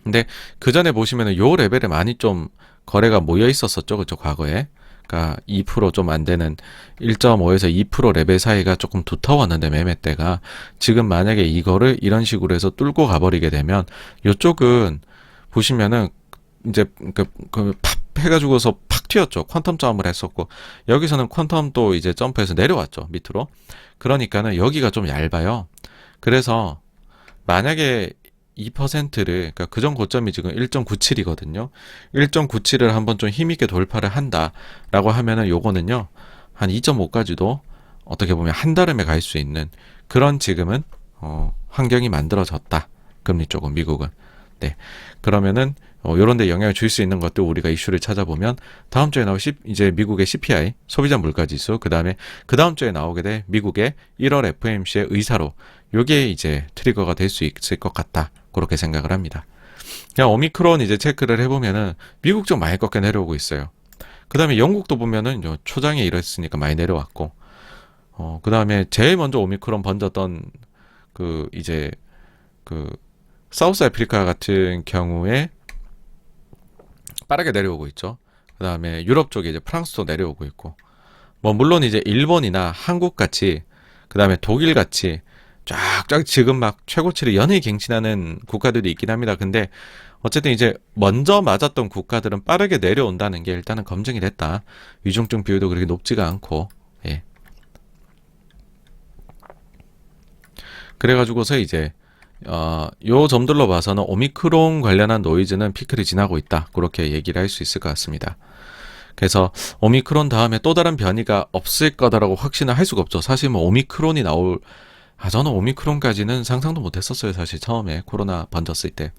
근데 그 전에 보시면은 요 레벨에 많이 좀 거래가 모여 있었었죠, 그죠? 과거에. 그러니까 2% 좀 안 되는 1.5에서 2% 레벨 사이가 조금 두터웠는데 매매대가 지금 만약에 이거를 이런 식으로 해서 뚫고 가버리게 되면 요쪽은 보시면은 이제 팝 해가지고서 팍 튀었죠. 퀀텀 점을 했었고 여기서는 퀀텀도 이제 점프해서 내려왔죠 밑으로. 그러니까는 여기가 좀 얇아요. 그래서 만약에 2%를 그러니까 그전 고점이 지금 1.97이거든요. 1.97을 한번 좀 힘있게 돌파를 한다라고 하면은 요거는요 한 2.5까지도 어떻게 보면 한달음에 갈 수 있는 그런 지금은 환경이 만들어졌다. 금리 쪽은 미국은. 네. 그러면은 요런 데 영향을 줄 수 있는 것도 우리가 이슈를 찾아보면 다음 주에 나올 이제 미국의 CPI 소비자 물가 지수 그다음에 그다음 주에 나오게 될 미국의 1월 FOMC의 의사로 요게 이제 트리거가 될 수 있을 것 같다. 그렇게 생각을 합니다. 그냥 오미크론 이제 체크를 해보면은 미국 좀 많이 꺾여 내려오고 있어요. 그다음에 영국도 보면은 초장에 이랬으니까 많이 내려왔고 그다음에 제일 먼저 오미크론 번졌던 이제 사우스 아프리카 같은 경우에 빠르게 내려오고 있죠. 그 다음에 유럽 쪽에 이제 프랑스도 내려오고 있고, 뭐, 물론 이제 일본이나 한국 같이, 그 다음에 독일 같이 쫙쫙 지금 막 최고치를 연일 갱신하는 국가들이 있긴 합니다. 근데 어쨌든 이제 먼저 맞았던 국가들은 빠르게 내려온다는 게 일단은 검증이 됐다. 위중증 비율도 그렇게 높지가 않고, 예. 그래가지고서 이제, 요 점들로 봐서는 오미크론 관련한 노이즈는 피크를 지나고 있다. 그렇게 얘기를 할 수 있을 것 같습니다. 그래서 오미크론 다음에 또 다른 변이가 없을 거다라고 확신을 할 수가 없죠. 사실 뭐 오미크론이 저는 오미크론까지는 상상도 못 했었어요. 사실 처음에 코로나 번졌을 때.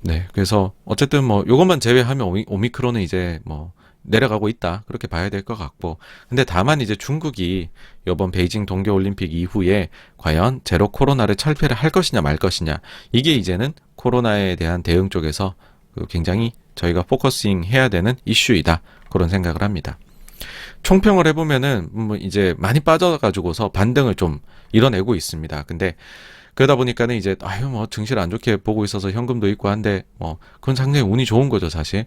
네. 그래서 어쨌든 뭐 요것만 제외하면 오미크론은 이제 뭐 내려가고 있다. 그렇게 봐야 될 것 같고. 근데 다만 이제 중국이 이번 베이징 동계올림픽 이후에 과연 제로 코로나를 철폐를 할 것이냐 말 것이냐. 이게 이제는 코로나에 대한 대응 쪽에서 굉장히 저희가 포커싱 해야 되는 이슈이다. 그런 생각을 합니다. 총평을 해보면은 뭐 이제 많이 빠져가지고서 반등을 좀 이뤄내고 있습니다. 근데 그러다 보니까는 이제 뭐 증시를 안 좋게 보고 있어서 현금도 있고 한데 뭐 그건 상당히 운이 좋은 거죠 사실.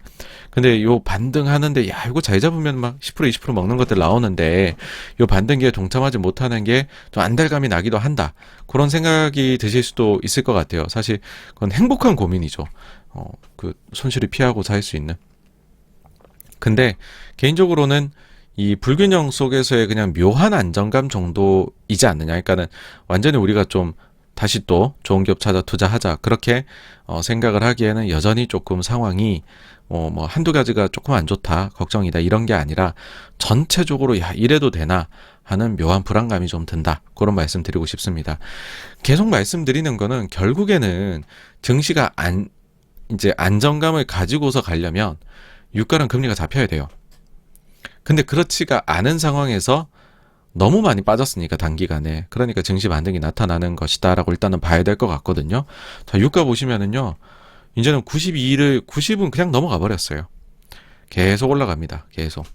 근데 요 반등하는데 이거 잘 잡으면 막 10% 20% 먹는 것들 나오는데 요 반등기에 동참하지 못하는 게 좀 안달감이 나기도 한다. 그런 생각이 드실 수도 있을 것 같아요. 사실 그건 행복한 고민이죠. 손실을 피하고 살 수 있는. 근데 개인적으로는 이 불균형 속에서의 그냥 묘한 안정감 정도이지 않느냐. 그러니까는 완전히 우리가 좀 다시 또 좋은 기업 찾아 투자하자 그렇게 생각을 하기에는 여전히 조금 상황이 뭐 한두 가지가 조금 안 좋다 걱정이다 이런 게 아니라 전체적으로 이래도 되나 하는 묘한 불안감이 좀 든다 그런 말씀 드리고 싶습니다. 계속 말씀드리는 거는 결국에는 증시가 이제 안정감을 가지고서 가려면 유가랑 금리가 잡혀야 돼요. 근데 그렇지가 않은 상황에서 너무 많이 빠졌으니까 단기간에 그러니까 증시 반등이 나타나는 것이다 라고 일단은 봐야 될 것 같거든요. 자, 유가 보시면은요 이제는 90은 그냥 넘어가 버렸어요. 계속 올라갑니다. 계속.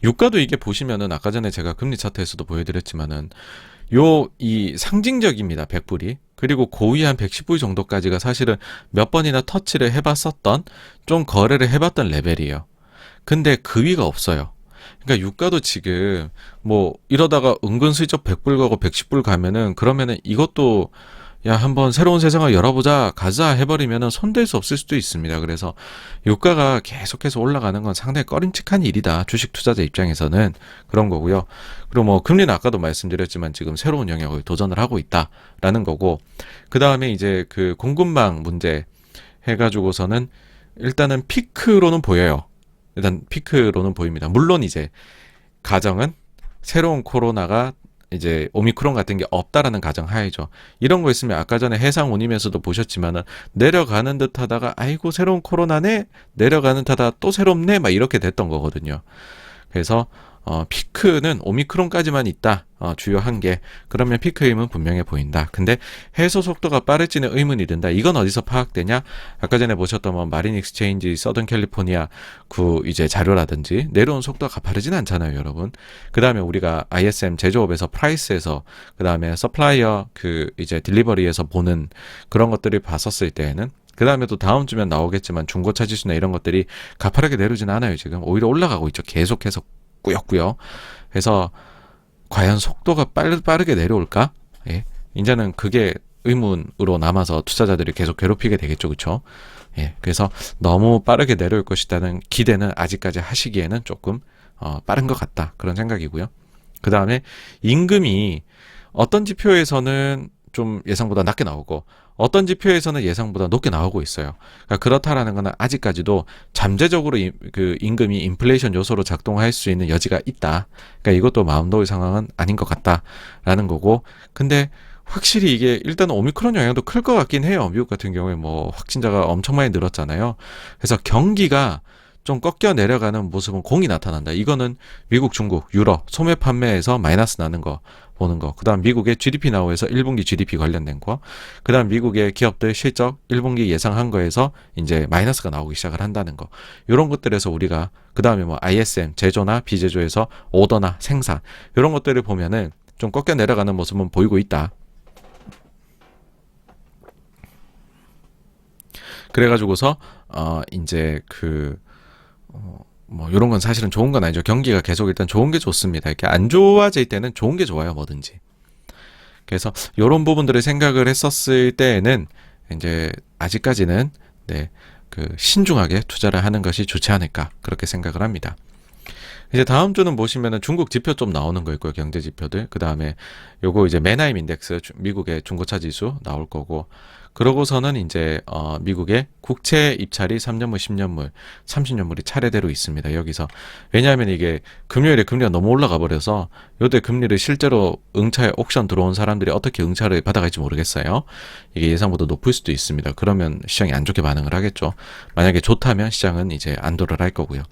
유가도 이게 보시면은 아까 전에 제가 금리 차트에서도 보여드렸지만은 이 상징적입니다. 100불이 그리고 고위 한 110불 정도까지가 사실은 몇 번이나 터치를 해봤었던, 좀 거래를 해봤던 레벨이에요. 근데 그 위가 없어요. 그러니까 유가도 지금 뭐 이러다가 은근슬쩍 100불 가고 110불 가면은, 그러면은 이것도 야 한번 새로운 세상을 열어보자 가자 해버리면은 손댈 수 없을 수도 있습니다. 그래서 유가가 계속해서 올라가는 건 상당히 꺼림칙한 일이다, 주식 투자자 입장에서는. 그런 거고요. 그리고 뭐 금리는 아까도 말씀드렸지만 지금 새로운 영역을 도전을 하고 있다라는 거고, 그 다음에 이제 그 공급망 문제 해가지고서는 일단은 피크로는 보여요. 일단 피크로는 보입니다. 물론 이제 가정은 새로운 코로나가 이제 오미크론 같은 게 없다라는 가정 하에죠. 이런 거 있으면 아까 전에 해상 운임에서도 보셨지만은 내려가는 듯 하다가 아이고 새로운 코로나네, 내려가는 듯 하다가 또 새롭네, 막 이렇게 됐던 거거든요. 그래서 피크는 오미크론까지만 있다. 주요 한계. 그러면 피크 힘은 분명해 보인다. 근데 해소 속도가 빠를지는 의문이 든다. 이건 어디서 파악되냐? 아까 전에 보셨던 뭐 마린 익스체인지, 서던 캘리포니아 그 이제 자료라든지 내려온 속도가 가파르진 않잖아요, 여러분. 그 다음에 우리가 ISM 제조업에서 프라이스에서, 그 다음에 서플라이어 그 이제 딜리버리에서 보는 그런 것들을 봤었을 때에는, 그 다음에 또 다음 주면 나오겠지만 중고차 지수나 이런 것들이 가파르게 내려오진 않아요. 지금 오히려 올라가고 있죠. 계속해서 꾸역꾸역. 그래서 과연 속도가 빠르게 내려올까? 예. 이제는 그게 의문으로 남아서 투자자들이 계속 괴롭히게 되겠죠. 그렇죠? 예. 그래서 너무 빠르게 내려올 것이라는 기대는 아직까지 하시기에는 조금 빠른 것 같다. 그런 생각이고요. 그 다음에 임금이 어떤 지표에서는 좀 예상보다 낮게 나오고 어떤 지표에서는 예상보다 높게 나오고 있어요. 그러니까 그렇다라는 것은 아직까지도 잠재적으로 그 임금이 인플레이션 요소로 작동할 수 있는 여지가 있다. 그러니까 이것도 마음 놓을 상황은 아닌 것 같다라는 거고, 근데 확실히 이게 일단 오미크론 영향도 클 것 같긴 해요. 미국 같은 경우에 뭐 확진자가 엄청 많이 늘었잖아요. 그래서 경기가 좀 꺾여 내려가는 모습은 공이 나타난다. 이거는 미국, 중국, 유럽 소매 판매에서 마이너스 나는 거 보는 거. 그 다음 미국의 GDP 나오에서 1분기 GDP 관련된 거. 그 다음 미국의 기업들 실적 1분기 예상한 거에서 이제 마이너스가 나오기 시작을 한다는 거. 이런 것들에서 우리가 그 다음에 뭐 ISM 제조나 비제조에서 오더나 생산 이런 것들을 보면은 좀 꺾여 내려가는 모습은 보이고 있다. 그래가지고서 이제 뭐 이런 건 사실은 좋은 건 아니죠. 경기가 계속 일단 좋은 게 좋습니다. 이렇게 안 좋아질 때는 좋은 게 좋아요, 뭐든지. 그래서 이런 부분들을 생각을 했었을 때에는 이제 아직까지는 그 신중하게 투자를 하는 것이 좋지 않을까 그렇게 생각을 합니다. 이제 다음 주는 보시면은 중국 지표 좀 나오는 거 있고요, 경제 지표들. 그 다음에 요거 이제 맨하임 인덱스, 미국의 중고차 지수 나올 거고, 그러고서는 이제 미국의 국채 입찰이 3년물, 10년물, 30년물이 차례대로 있습니다. 여기서 왜냐하면 이게 금요일에 금리가 너무 올라가 버려서 요때 금리를 실제로 응차에 옥션 들어온 사람들이 어떻게 응차를 받아갈지 모르겠어요. 이게 예상보다 높을 수도 있습니다. 그러면 시장이 안 좋게 반응을 하겠죠. 만약에 좋다면 시장은 이제 안도를 할 거고요.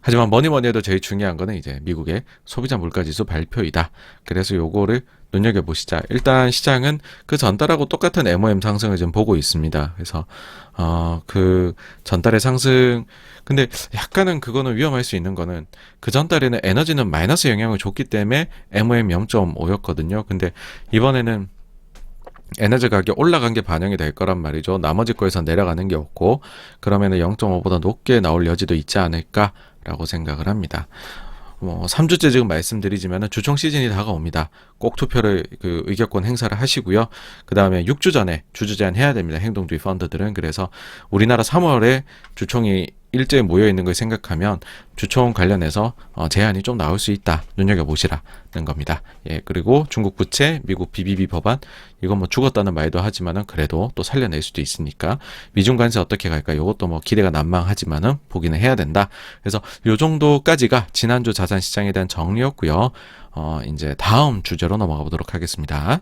하지만 뭐니 해도 제일 중요한 거는 이제 미국의 소비자 물가지수 발표이다. 그래서 요거를 눈여겨보시자. 일단 시장은 그 전달하고 똑같은 MOM 상승을 지금 보고 있습니다. 그래서 그 전달의 상승, 근데 약간은 그거는 위험할 수 있는 거는 그 전달에는 에너지는 마이너스 영향을 줬기 때문에 MOM 0.5였거든요. 근데 이번에는 에너지 가격 올라간 게 반영이 될 거란 말이죠. 나머지 거에서 내려가는 게 없고, 그러면은 0.5보다 높게 나올 여지도 있지 않을까라고 생각을 합니다. 3주째 지금 말씀드리지만은 주총 시즌이 다가옵니다. 꼭 투표를 그 의결권 행사를 하시고요. 그 다음에 6주 전에 주주 제한 해야 됩니다. 행동주의 펀드들은. 그래서 우리나라 3월에 주총이 일제에 모여 있는 걸 생각하면 주총 관련해서 제한이 좀 나올 수 있다. 눈여겨보시라는 겁니다. 예, 그리고 중국 부채, 미국 BBB 법안, 이건 뭐 죽었다는 말도 하지만은 그래도 또 살려낼 수도 있으니까 미중 관세 어떻게 갈까? 이것도 뭐 기대가 난망하지만은 보기는 해야 된다. 그래서 요 정도까지가 지난주 자산 시장에 대한 정리였고요. 이제 다음 주제로 넘어가 보도록 하겠습니다.